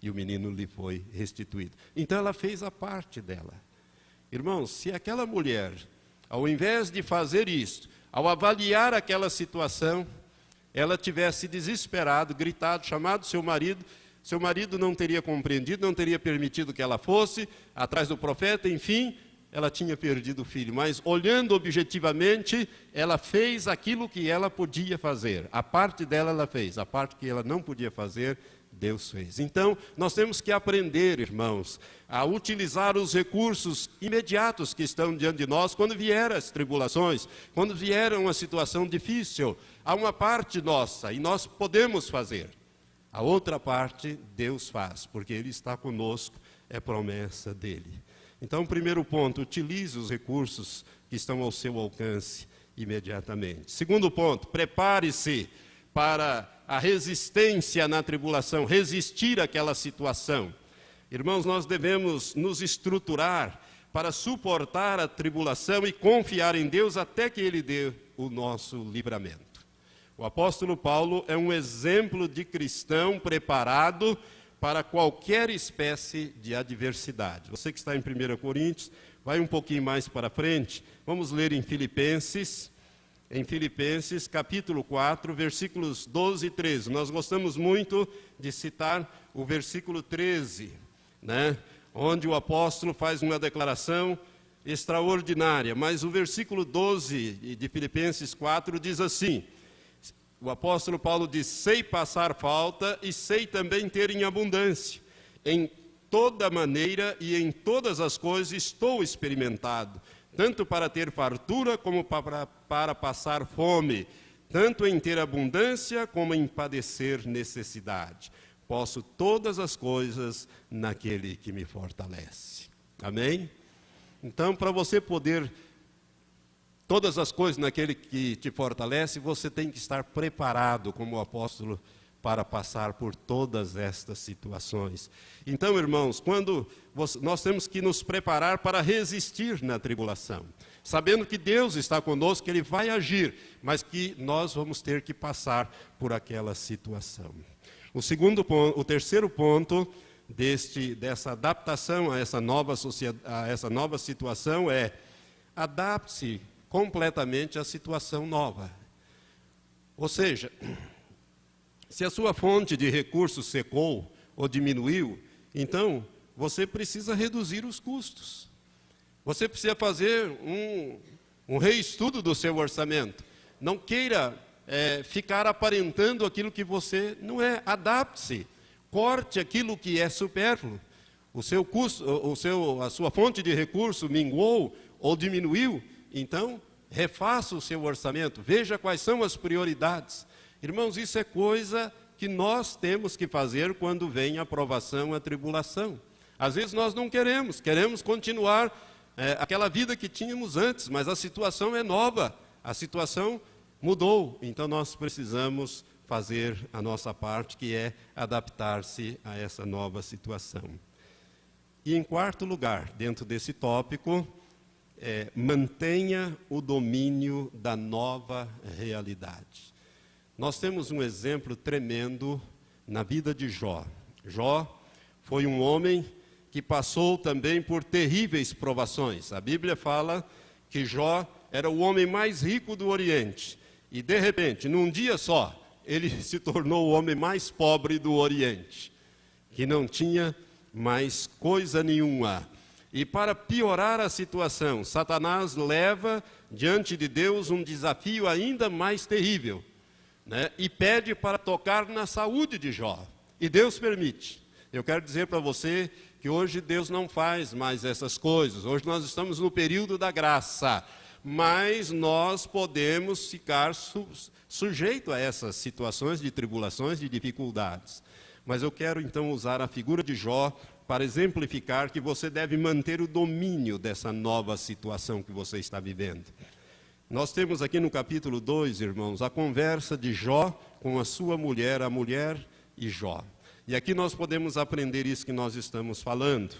E o menino lhe foi restituído. Então ela fez a parte dela. Irmãos, se aquela mulher, ao invés de fazer isso, ao avaliar aquela situação, ela tivesse desesperado, gritado, chamado seu marido não teria compreendido, não teria permitido que ela fosse atrás do profeta, enfim, ela tinha perdido o filho. Mas olhando objetivamente, ela fez aquilo que ela podia fazer. A parte dela ela fez, a parte que ela não podia fazer, Deus fez. Então, nós temos que aprender, irmãos, a utilizar os recursos imediatos que estão diante de nós quando vierem as tribulações, quando vier uma situação difícil. Há uma parte nossa e nós podemos fazer. A outra parte Deus faz, porque Ele está conosco, é promessa dEle. Então, primeiro ponto, utilize os recursos que estão ao seu alcance imediatamente. Segundo ponto, prepare-se para a resistência na tribulação, resistir àquela situação. Irmãos, nós devemos nos estruturar para suportar a tribulação e confiar em Deus até que Ele dê o nosso livramento. O apóstolo Paulo é um exemplo de cristão preparado para qualquer espécie de adversidade. Você que está em 1 Coríntios, vai um pouquinho mais para frente, vamos ler em Filipenses capítulo 4, versículos 12 e 13. Nós gostamos muito de citar o versículo 13, né? Onde o apóstolo faz uma declaração extraordinária, mas o versículo 12 de Filipenses 4 diz assim: o apóstolo Paulo diz: sei passar falta e sei também ter em abundância. Em toda maneira e em todas as coisas estou experimentado, tanto para ter fartura como para passar fome, tanto em ter abundância como em padecer necessidade. Posso todas as coisas naquele que me fortalece. Amém? Então, para você poder todas as coisas naquele que te fortalece, você tem que estar preparado como o apóstolo para passar por todas estas situações. Então, irmãos, nós temos que nos preparar para resistir na tribulação, sabendo que Deus está conosco, que Ele vai agir, mas que nós vamos ter que passar por aquela situação. O terceiro ponto dessa adaptação a essa nova situação é: adapte-se completamente à situação nova. Ou seja, se a sua fonte de recursos secou ou diminuiu, então você precisa reduzir os custos. Você precisa fazer um reestudo do seu orçamento. Não queira ficar aparentando aquilo que você não é. Adapte-se. Corte aquilo que é supérfluo. O seu custo, a sua fonte de recurso minguou ou diminuiu, então refaça o seu orçamento. Veja quais são as prioridades. Irmãos, isso é coisa que nós temos que fazer quando vem a provação, a tribulação. Às vezes nós não queremos continuar aquela vida que tínhamos antes, mas a situação é nova, a situação mudou. Então nós precisamos fazer a nossa parte, que é adaptar-se a essa nova situação. E em quarto lugar, dentro desse tópico, mantenha o domínio da nova realidade. Nós temos um exemplo tremendo na vida de Jó. Jó foi um homem que passou também por terríveis provações. A Bíblia fala que Jó era o homem mais rico do Oriente. E, de repente, num dia só, ele se tornou o homem mais pobre do Oriente, que não tinha mais coisa nenhuma. E para piorar a situação, Satanás leva diante de Deus um desafio ainda mais terrível, né? E pede para tocar na saúde de Jó. E Deus permite. Eu quero dizer para você que hoje Deus não faz mais essas coisas. Hoje nós estamos no período da graça. Mas nós podemos ficar sujeitos a essas situações de tribulações, de dificuldades. Mas eu quero então usar a figura de Jó para exemplificar que você deve manter o domínio dessa nova situação que você está vivendo. Nós temos aqui no capítulo 2, irmãos, a conversa de Jó com a sua mulher, a mulher e Jó. E aqui nós podemos aprender isso que nós estamos falando.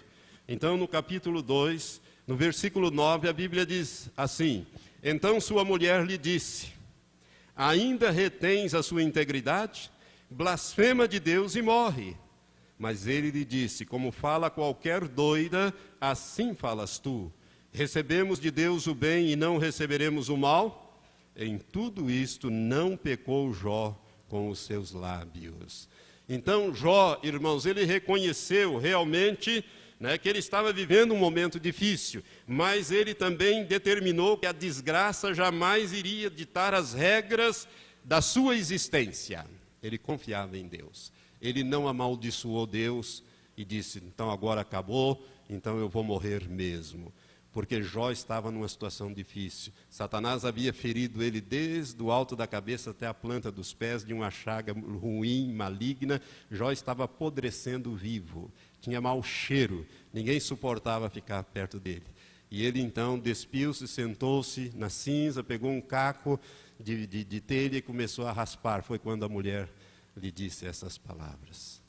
Então, no capítulo 2, no versículo 9, a Bíblia diz assim: então sua mulher lhe disse: ainda retens a sua integridade? Blasfema de Deus e morre. Mas ele lhe disse: como fala qualquer doida, assim falas tu. Recebemos de Deus o bem e não receberemos o mal? Em tudo isto não pecou Jó com os seus lábios. Então Jó, irmãos, ele reconheceu realmente, né, que ele estava vivendo um momento difícil, mas ele também determinou que a desgraça jamais iria ditar as regras da sua existência. Ele confiava em Deus. Ele não amaldiçoou Deus e disse: então agora acabou, então eu vou morrer mesmo. Porque Jó estava numa situação difícil. Satanás havia ferido ele desde o alto da cabeça até a planta dos pés, de uma chaga ruim, maligna. Jó estava apodrecendo vivo, tinha mau cheiro, ninguém suportava ficar perto dele. E ele então despiu-se, sentou-se na cinza, pegou um caco de telha e começou a raspar. Foi quando a mulher lhe disse essas palavras.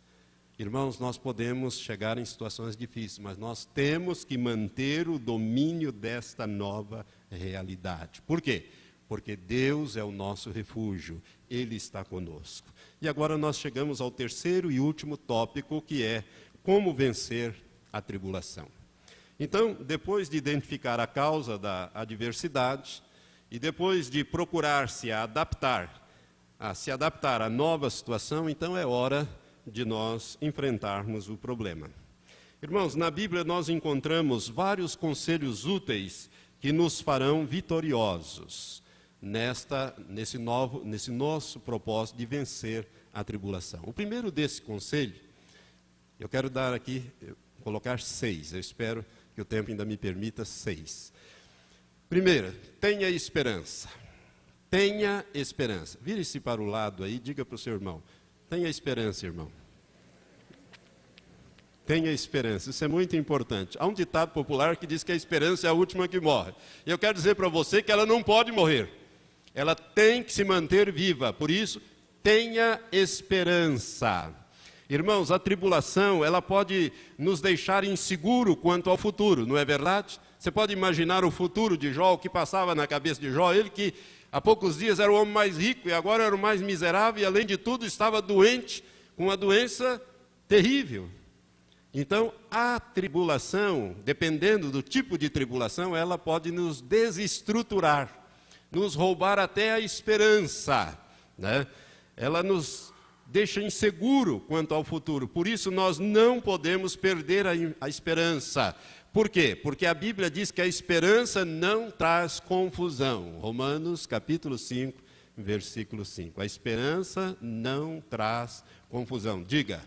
Irmãos, nós podemos chegar em situações difíceis, mas nós temos que manter o domínio desta nova realidade. Por quê? Porque Deus é o nosso refúgio, Ele está conosco. E agora nós chegamos ao terceiro e último tópico, que é como vencer a tribulação. Então, depois de identificar a causa da adversidade e depois de procurar se adaptar à nova situação, então é hora de nós enfrentarmos o problema. Irmãos, na Bíblia nós encontramos vários conselhos úteis que nos farão vitoriosos nesse nosso propósito de vencer a tribulação. O primeiro desse conselho, eu quero dar aqui, colocar 6, eu espero que o tempo ainda me permita 6. Primeiro, tenha esperança. Tenha esperança. Vire-se para o lado aí, diga para o seu irmão: tenha esperança, irmão. Tenha esperança, isso é muito importante. Há um ditado popular que diz que a esperança é a última que morre. E eu quero dizer para você que ela não pode morrer. Ela tem que se manter viva. Por isso, tenha esperança. Irmãos, a tribulação, ela pode nos deixar inseguro quanto ao futuro, não é verdade? Você pode imaginar o futuro de Jó, o que passava na cabeça de Jó, ele que há poucos dias era o homem mais rico e agora era o mais miserável e, além de tudo, estava doente, com uma doença terrível. Então, a tribulação, dependendo do tipo de tribulação, ela pode nos desestruturar, nos roubar até a esperança, né? Ela nos deixa inseguro quanto ao futuro. Por isso, nós não podemos perder a esperança. Por quê? Porque a Bíblia diz que a esperança não traz confusão. Romanos, capítulo 5, versículo 5. A esperança não traz confusão. Diga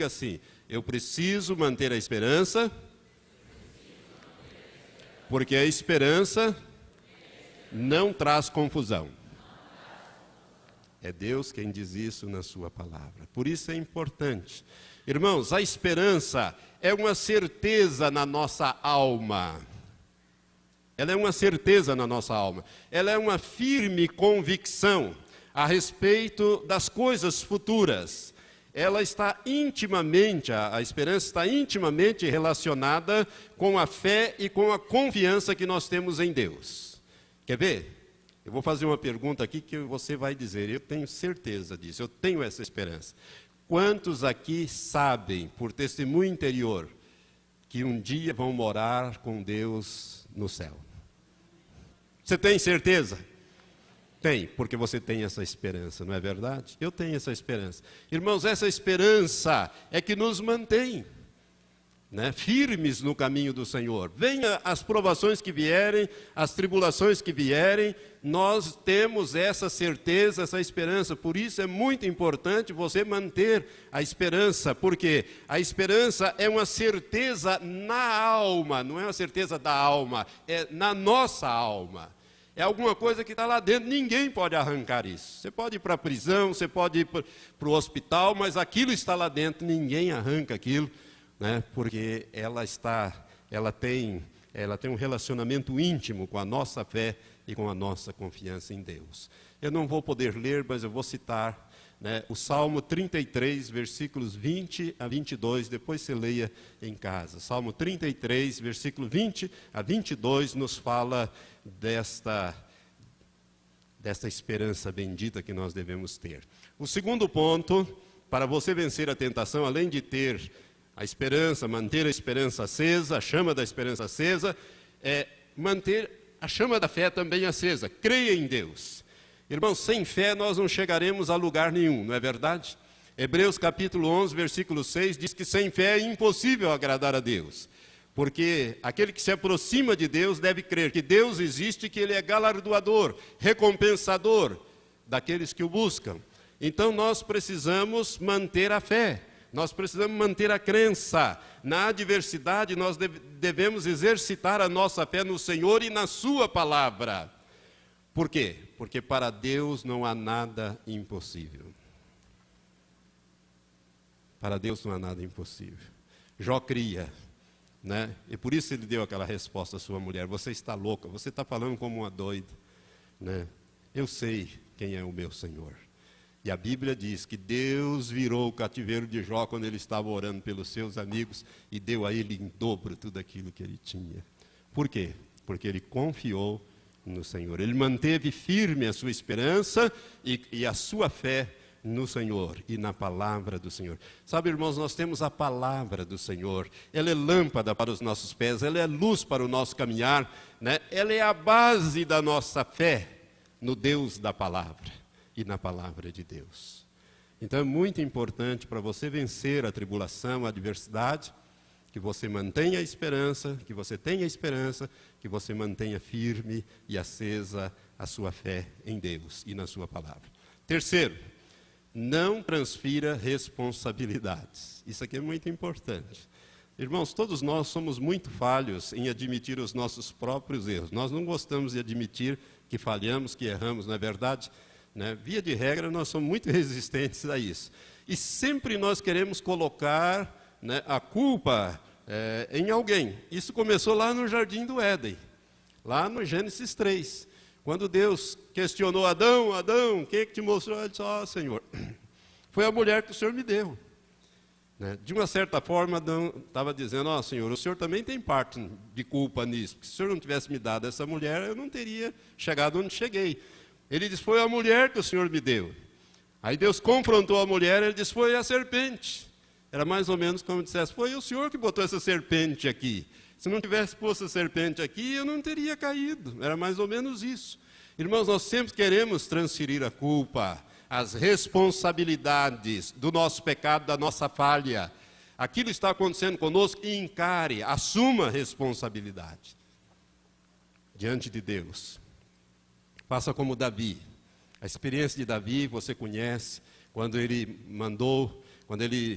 assim: eu preciso manter a esperança, porque a esperança não traz confusão. É Deus quem diz isso na sua palavra. Por isso é importante. Irmãos, a esperança é uma certeza na nossa alma. Ela é uma certeza na nossa alma. Ela é uma firme convicção a respeito das coisas futuras. Ela está intimamente, a esperança está intimamente relacionada com a fé e com a confiança que nós temos em Deus. Quer ver? Eu vou fazer uma pergunta aqui que você vai dizer: eu tenho certeza disso, eu tenho essa esperança. Quantos aqui sabem, por testemunho interior, que um dia vão morar com Deus no céu? Você tem certeza? Tem, porque você tem essa esperança, não é verdade? Eu tenho essa esperança. Irmãos, essa esperança é que nos mantém, né, firmes no caminho do Senhor. Venha as provações que vierem, as tribulações que vierem, nós temos essa certeza, essa esperança. Por isso é muito importante você manter a esperança, porque a esperança é uma certeza na alma, não é uma certeza da alma, é na nossa alma. É alguma coisa que está lá dentro, ninguém pode arrancar isso. Você pode ir para a prisão, você pode ir para o hospital, mas aquilo está lá dentro, ninguém arranca aquilo, né? Porque ela tem um relacionamento íntimo com a nossa fé e com a nossa confiança em Deus. Eu não vou poder ler, mas eu vou citar, né, o Salmo 33, versículos 20 a 22, depois você leia em casa. Salmo 33, versículo 20 a 22, nos fala desta esperança bendita que nós devemos ter. O segundo ponto, para você vencer a tentação, além de ter a esperança, manter a esperança acesa, a chama da esperança acesa, é manter a chama da fé também acesa. Creia em Deus. Irmãos, sem fé nós não chegaremos a lugar nenhum, não é verdade? Hebreus capítulo 11, versículo 6, diz que sem fé é impossível agradar a Deus. Porque aquele que se aproxima de Deus deve crer que Deus existe e que Ele é galardoador, recompensador daqueles que o buscam. Então nós precisamos manter a fé, nós precisamos manter a crença. Na adversidade nós devemos exercitar a nossa fé no Senhor e na Sua palavra. Por quê? Porque para Deus não há nada impossível. Para Deus não há nada impossível. Jó cria, né? E por isso ele deu aquela resposta à sua mulher: você está louca, você está falando como uma doida, né? Eu sei quem é o meu Senhor. E a Bíblia diz que Deus virou o cativeiro de Jó quando ele estava orando pelos seus amigos e deu a ele em dobro tudo aquilo que ele tinha. Por quê? Porque ele confiou no Senhor. Ele manteve firme a sua esperança e a sua fé no Senhor e na palavra do Senhor. Sabe, irmãos, nós temos a palavra do Senhor. Ela é lâmpada para os nossos pés, ela é luz para o nosso caminhar, né? Ela é a base da nossa fé no Deus da palavra e na palavra de Deus. Então é muito importante para você vencer a tribulação, a adversidade, que você mantenha a esperança, que você tenha esperança, que você mantenha firme e acesa a sua fé em Deus e na sua palavra. Terceiro, não transfira responsabilidades. Isso aqui é muito importante. Irmãos, todos nós somos muito falhos em admitir os nossos próprios erros. Nós não gostamos de admitir que falhamos, que erramos, não é verdade? Né? Via de regra, nós somos muito resistentes a isso. E sempre nós queremos colocar, né, a culpa em alguém. Isso começou lá no Jardim do Éden, lá no Gênesis 3. Quando Deus questionou Adão: Adão, quem é que te mostrou? Ele disse: ó, Senhor, foi a mulher que o Senhor me deu. Né? De uma certa forma, Adão estava dizendo: ó, Senhor, o Senhor também tem parte de culpa nisso, porque se o Senhor não tivesse me dado essa mulher, eu não teria chegado onde cheguei. Ele disse: foi a mulher que o Senhor me deu. Aí Deus confrontou a mulher, ele disse: foi a serpente Era mais ou menos como dissesse, foi o senhor que botou essa serpente aqui. Se não tivesse posto a serpente aqui, eu não teria caído. Era mais ou menos isso. Irmãos, nós sempre queremos transferir a culpa, as responsabilidades do nosso pecado, da nossa falha. Aquilo está acontecendo conosco, e encare, assuma a responsabilidade diante de Deus. Faça como Davi. A experiência de Davi você conhece, quando ele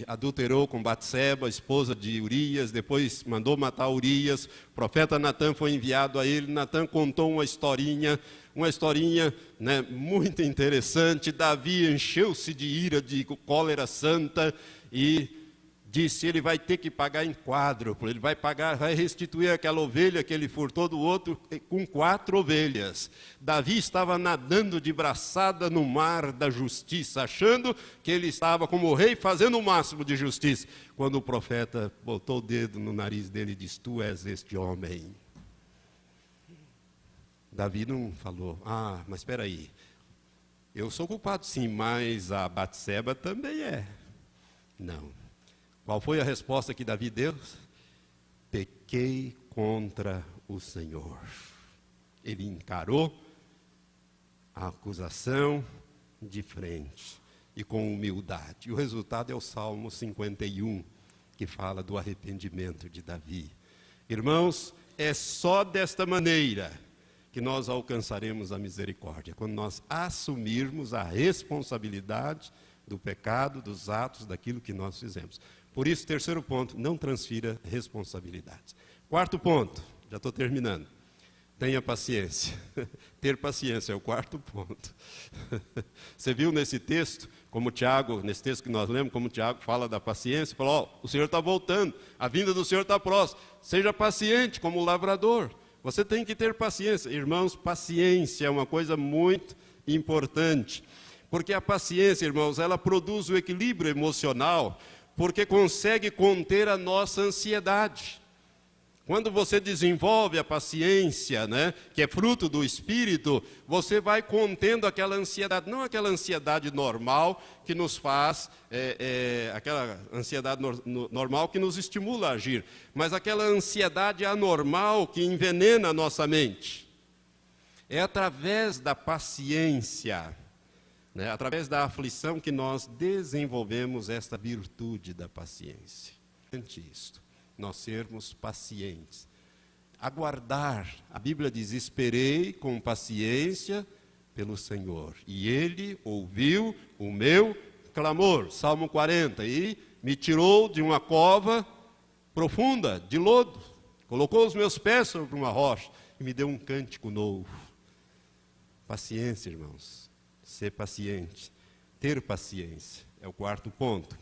adulterou com Batseba, esposa de Urias, depois mandou matar Urias, o profeta Natã foi enviado a ele, Natã contou uma historinha, né, muito interessante. Davi encheu-se de ira, de cólera santa, e disse, ele vai ter que pagar em quádruplo, ele vai restituir aquela ovelha que ele furtou do outro com 4 ovelhas. Davi estava nadando de braçada no mar da justiça, achando que ele estava como rei fazendo o máximo de justiça, quando o profeta botou o dedo no nariz dele e disse, tu és este homem. Davi não falou, mas espera aí, eu sou culpado sim, mas a Batseba também é. Não. Qual foi a resposta que Davi deu? Pequei contra o Senhor. Ele encarou a acusação de frente e com humildade. E o resultado é o Salmo 51, que fala do arrependimento de Davi. Irmãos, é só desta maneira que nós alcançaremos a misericórdia, quando nós assumirmos a responsabilidade do pecado, dos atos, daquilo que nós fizemos. Por isso, terceiro ponto, não transfira responsabilidades. Quarto ponto, já estou terminando. Tenha paciência. Ter paciência é o quarto ponto. Você viu nesse texto, nesse texto que nós lemos, como Tiago fala da paciência, falou, o Senhor está voltando, a vinda do Senhor está próxima. Seja paciente como o lavrador. Você tem que ter paciência. Irmãos, paciência é uma coisa muito importante. Porque a paciência, irmãos, ela produz o equilíbrio emocional, porque consegue conter a nossa ansiedade. Quando você desenvolve a paciência, né, que é fruto do Espírito, você vai contendo aquela ansiedade, não aquela ansiedade normal que nos faz, aquela ansiedade normal que nos estimula a agir, mas aquela ansiedade anormal que envenena a nossa mente. É através da paciência, né, através da aflição que nós desenvolvemos esta virtude da paciência. Isto, nós sermos pacientes. Aguardar, a Bíblia diz, esperei com paciência pelo Senhor, e Ele ouviu o meu clamor, Salmo 40, e me tirou de uma cova profunda, de lodo, colocou os meus pés sobre uma rocha, e me deu um cântico novo. Paciência, irmãos. Ser paciente, ter paciência, é o quarto ponto.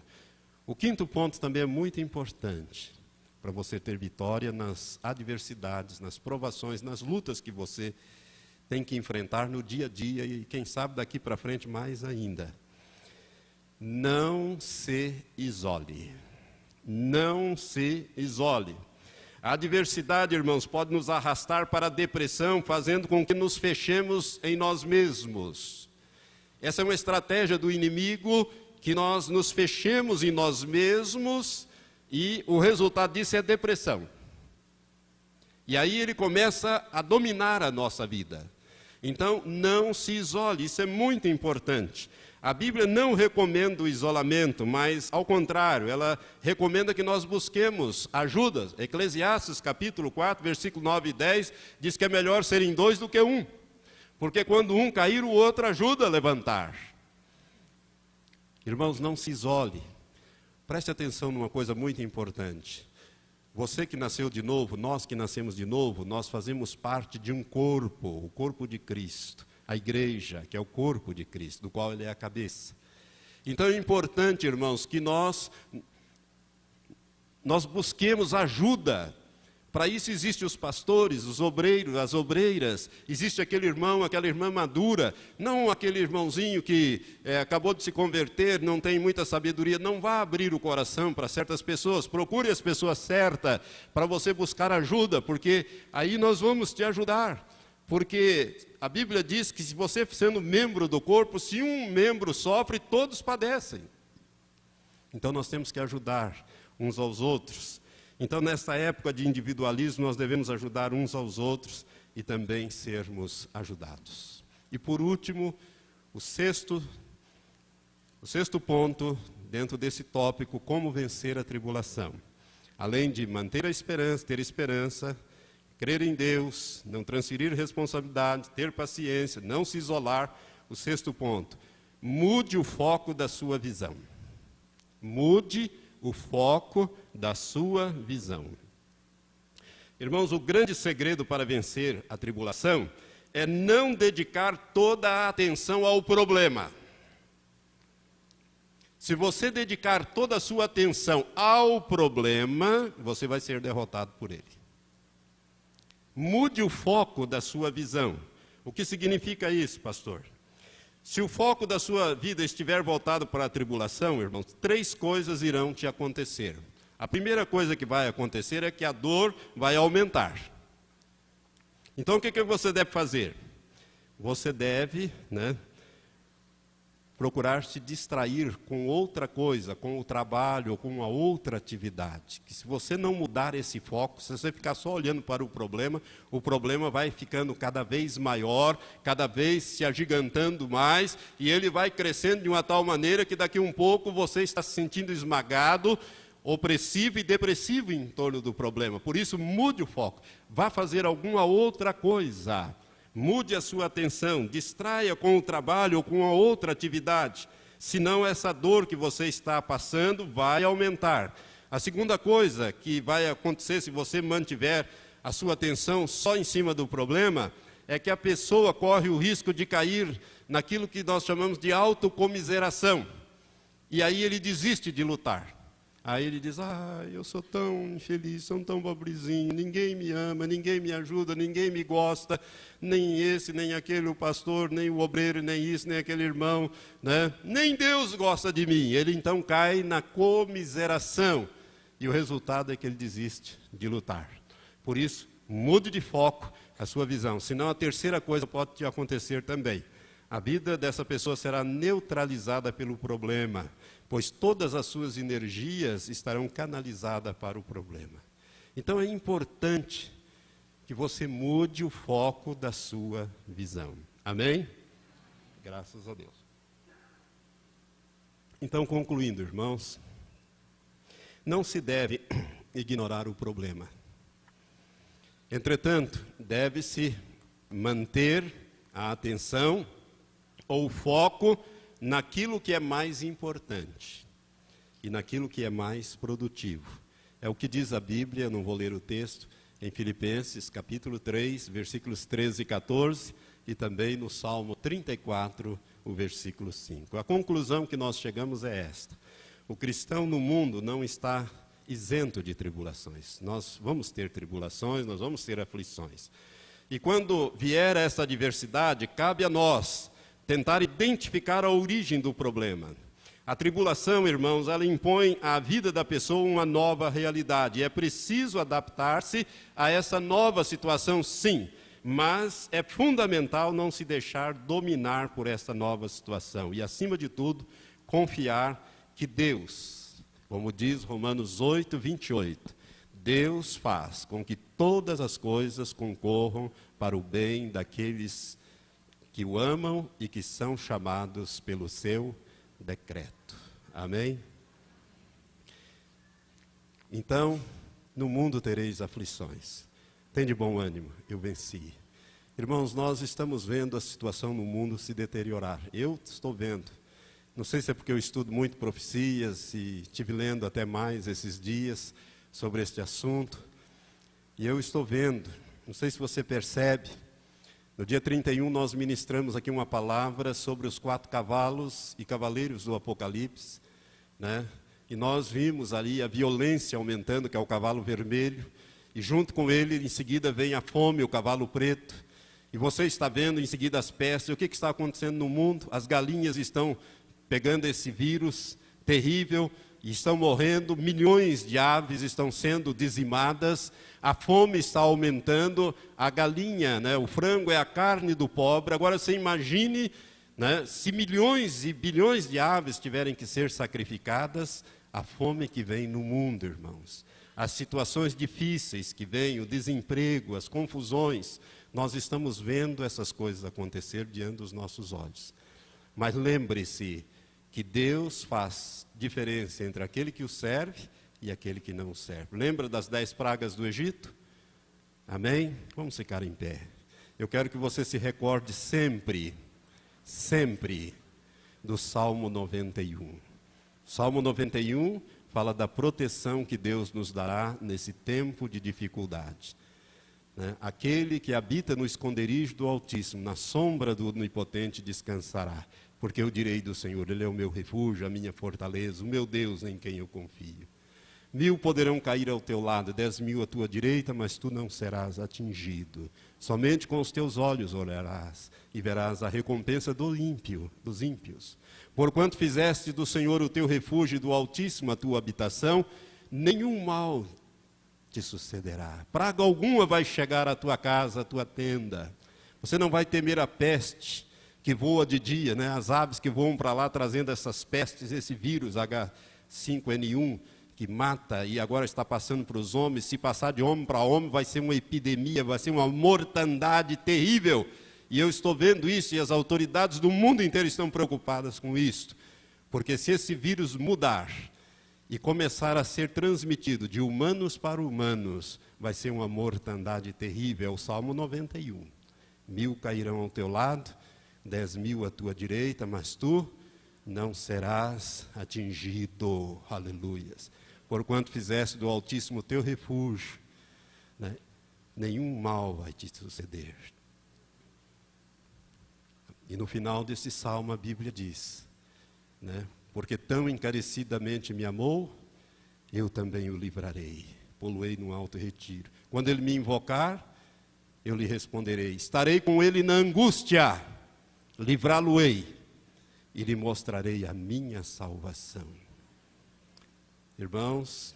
O quinto ponto também é muito importante, para você ter vitória nas adversidades, nas provações, nas lutas que você tem que enfrentar no dia a dia, e quem sabe daqui para frente mais ainda. Não se isole. Não se isole. A adversidade, irmãos, pode nos arrastar para a depressão, fazendo com que nos fechemos em nós mesmos. Essa é uma estratégia do inimigo, que nós nos fechemos em nós mesmos, e o resultado disso é depressão. E aí ele começa a dominar a nossa vida. Então, não se isole, isso é muito importante. A Bíblia não recomenda o isolamento, mas, ao contrário, ela recomenda que nós busquemos ajuda. Eclesiastes, capítulo 4, versículo 9 e 10, diz que é melhor serem 2 do que 1. Porque quando um cair, o outro ajuda a levantar. Irmãos, não se isole. Preste atenção numa coisa muito importante. Você que nasceu de novo, nós que nascemos de novo, nós fazemos parte de um corpo, o corpo de Cristo. A igreja, que é o corpo de Cristo, do qual Ele é a cabeça. Então é importante, irmãos, que nós busquemos ajuda. Para isso existem os pastores, os obreiros, as obreiras, existe aquele irmão, aquela irmã madura, não aquele irmãozinho que acabou de se converter, não tem muita sabedoria. Não vá abrir o coração para certas pessoas, procure as pessoas certas para você buscar ajuda, porque aí nós vamos te ajudar. Porque a Bíblia diz que se você sendo membro do corpo, se um membro sofre, todos padecem. Então nós temos que ajudar uns aos outros. Então nessa época de individualismo nós devemos ajudar uns aos outros e também sermos ajudados. E por último, o sexto ponto dentro desse tópico, como vencer a tribulação. Além de manter a esperança, ter esperança, crer em Deus, não transferir responsabilidade, ter paciência, não se isolar. O sexto ponto, mude o foco da sua visão. Mude o foco da sua visão. Irmãos, o grande segredo para vencer a tribulação é não dedicar toda a atenção ao problema. Se você dedicar toda a sua atenção ao problema, você vai ser derrotado por ele. Mude o foco da sua visão. O que significa isso, pastor? Se o foco da sua vida estiver voltado para a tribulação, irmãos, 3 coisas irão te acontecer. A primeira coisa que vai acontecer é que a dor vai aumentar. Então o que você deve fazer? Você deve, procurar se distrair com outra coisa, com o trabalho ou com uma outra atividade. Que se você não mudar esse foco, se você ficar só olhando para o problema vai ficando cada vez maior, cada vez se agigantando mais, e ele vai crescendo de uma tal maneira que daqui a um pouco você está se sentindo esmagado, opressivo e depressivo em torno do problema. Por isso, mude o foco. Vá fazer alguma outra coisa. Mude a sua atenção, distraia com o trabalho ou com a outra atividade, senão essa dor que você está passando vai aumentar. A segunda coisa que vai acontecer se você mantiver a sua atenção só em cima do problema, é que a pessoa corre o risco de cair naquilo que nós chamamos de autocomiseração. E aí ele desiste de lutar. Aí ele diz, eu sou tão infeliz, sou tão pobrezinho, ninguém me ama, ninguém me ajuda, ninguém me gosta, nem esse, nem aquele, o pastor, nem o obreiro, nem isso, nem aquele irmão, nem Deus gosta de mim. Ele então cai na comiseração e o resultado é que ele desiste de lutar. Por isso, mude de foco a sua visão, senão a terceira coisa pode te acontecer também. A vida dessa pessoa será neutralizada pelo problema, pois todas as suas energias estarão canalizadas para o problema. Então é importante que você mude o foco da sua visão. Amém? Graças a Deus. Então, concluindo, irmãos, não se deve ignorar o problema. Entretanto, deve-se manter a atenção ou foco naquilo que é mais importante e naquilo que é mais produtivo. É o que diz a Bíblia, não vou ler o texto, em Filipenses, capítulo 3, versículos 13 e 14, e também no Salmo 34, o versículo 5. A conclusão que nós chegamos é esta: o cristão no mundo não está isento de tribulações. Nós vamos ter tribulações, nós vamos ter aflições. E quando vier essa adversidade, cabe a nós tentar identificar a origem do problema. A tribulação, irmãos, ela impõe à vida da pessoa uma nova realidade. É preciso adaptar-se a essa nova situação, sim, mas é fundamental não se deixar dominar por essa nova situação. E, acima de tudo, confiar que Deus, como diz Romanos 8, 28, Deus faz com que todas as coisas concorram para o bem daqueles que o amam e que são chamados pelo seu decreto. Amém? Então, no mundo tereis aflições. Tende bom ânimo, eu venci. Irmãos, nós estamos vendo a situação no mundo se deteriorar. Eu estou vendo. Não sei se é porque eu estudo muito profecias e estive lendo até mais esses dias sobre este assunto. E eu estou vendo, não sei se você percebe, no dia 31 nós ministramos aqui uma palavra sobre os 4 cavalos e cavaleiros do Apocalipse, E nós vimos ali a violência aumentando, que é o cavalo vermelho, e junto com ele, em seguida, vem a fome, o cavalo preto. E você está vendo em seguida as pestes. O que está acontecendo no mundo? As galinhas estão pegando esse vírus terrível e estão morrendo, milhões de aves estão sendo dizimadas, a fome está aumentando, a galinha, o frango é a carne do pobre. Agora você imagine, se milhões e bilhões de aves tiverem que ser sacrificadas, a fome que vem no mundo, irmãos, as situações difíceis que vêm, o desemprego, as confusões, nós estamos vendo essas coisas acontecer diante dos nossos olhos. Mas lembre-se que Deus faz diferença entre aquele que o serve e aquele que não o serve. Lembra das 10 pragas do Egito? Amém? Vamos ficar em pé. Eu quero que você se recorde sempre, sempre, do Salmo 91. Salmo 91 fala da proteção que Deus nos dará nesse tempo de dificuldade. Aquele que habita no esconderijo do Altíssimo, na sombra do Onipotente descansará. Porque eu direi do Senhor, Ele é o meu refúgio, a minha fortaleza, o meu Deus em quem eu confio. 1000 poderão cair ao teu lado, 10.000 à tua direita, mas tu não serás atingido. Somente com os teus olhos olharás e verás a recompensa dos ímpios. Porquanto fizeste do Senhor o teu refúgio e do Altíssimo a tua habitação, nenhum mal te sucederá. Praga alguma vai chegar à tua casa, à tua tenda. Você não vai temer a peste que voa de dia, as aves que voam para lá trazendo essas pestes, esse vírus H5N1, que mata e agora está passando para os homens. Se passar de homem para homem, vai ser uma epidemia, vai ser uma mortandade terrível. E eu estou vendo isso e as autoridades do mundo inteiro estão preocupadas com isso. Porque se esse vírus mudar e começar a ser transmitido de humanos para humanos, vai ser uma mortandade terrível. É o Salmo 91. 1000 cairão ao teu lado, 10.000 à tua direita, mas tu não serás atingido. Aleluias. Porquanto fizeste do Altíssimo teu refúgio, nenhum mal vai te suceder. E no final desse salmo a Bíblia diz, porque tão encarecidamente me amou, eu também o livrarei, pô-lo-ei no alto retiro. Quando ele me invocar, eu lhe responderei. Estarei com ele na angústia, livrá-lo-ei e lhe mostrarei a minha salvação. Irmãos,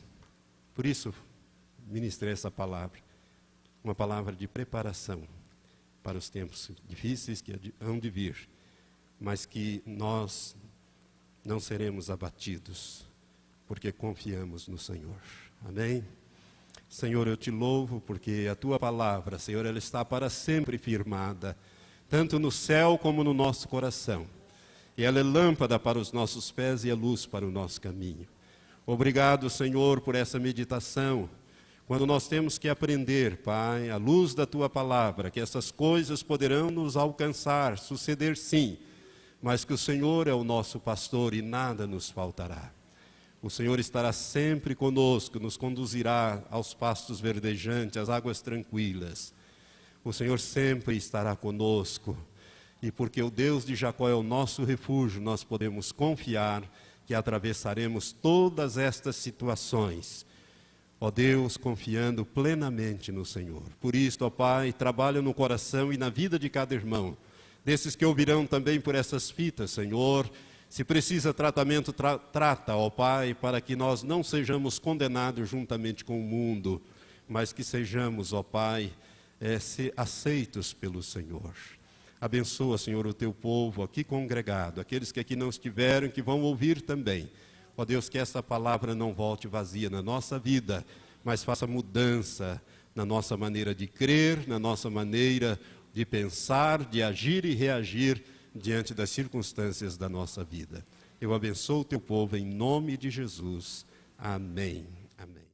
por isso ministrei essa palavra, uma palavra de preparação para os tempos difíceis que hão de vir, mas que nós não seremos abatidos, porque confiamos no Senhor. Amém? Senhor, eu te louvo, porque a tua palavra, Senhor, ela está para sempre firmada, tanto no céu como no nosso coração. E ela é lâmpada para os nossos pés e é luz para o nosso caminho. Obrigado, Senhor, por essa meditação. Quando nós temos que aprender, Pai, à luz da tua palavra, que essas coisas poderão nos alcançar, suceder sim, mas que o Senhor é o nosso pastor e nada nos faltará. O Senhor estará sempre conosco, nos conduzirá aos pastos verdejantes, às águas tranquilas. O Senhor sempre estará conosco. E porque o Deus de Jacó é o nosso refúgio, nós podemos confiar que atravessaremos todas estas situações. Ó Deus, confiando plenamente no Senhor. Por isso, ó Pai, trabalha no coração e na vida de cada irmão. Desses que ouvirão também por essas fitas, Senhor. Se precisa tratamento, trata, ó Pai, para que nós não sejamos condenados juntamente com o mundo, mas que sejamos, ó Pai, aceitos pelo Senhor. Abençoa, Senhor, o teu povo aqui congregado, aqueles que aqui não estiveram, que vão ouvir também. Ó Deus, que essa palavra não volte vazia na nossa vida, mas faça mudança na nossa maneira de crer, na nossa maneira de pensar, de agir e reagir diante das circunstâncias da nossa vida. Eu abençoo o teu povo em nome de Jesus. Amém. Amém.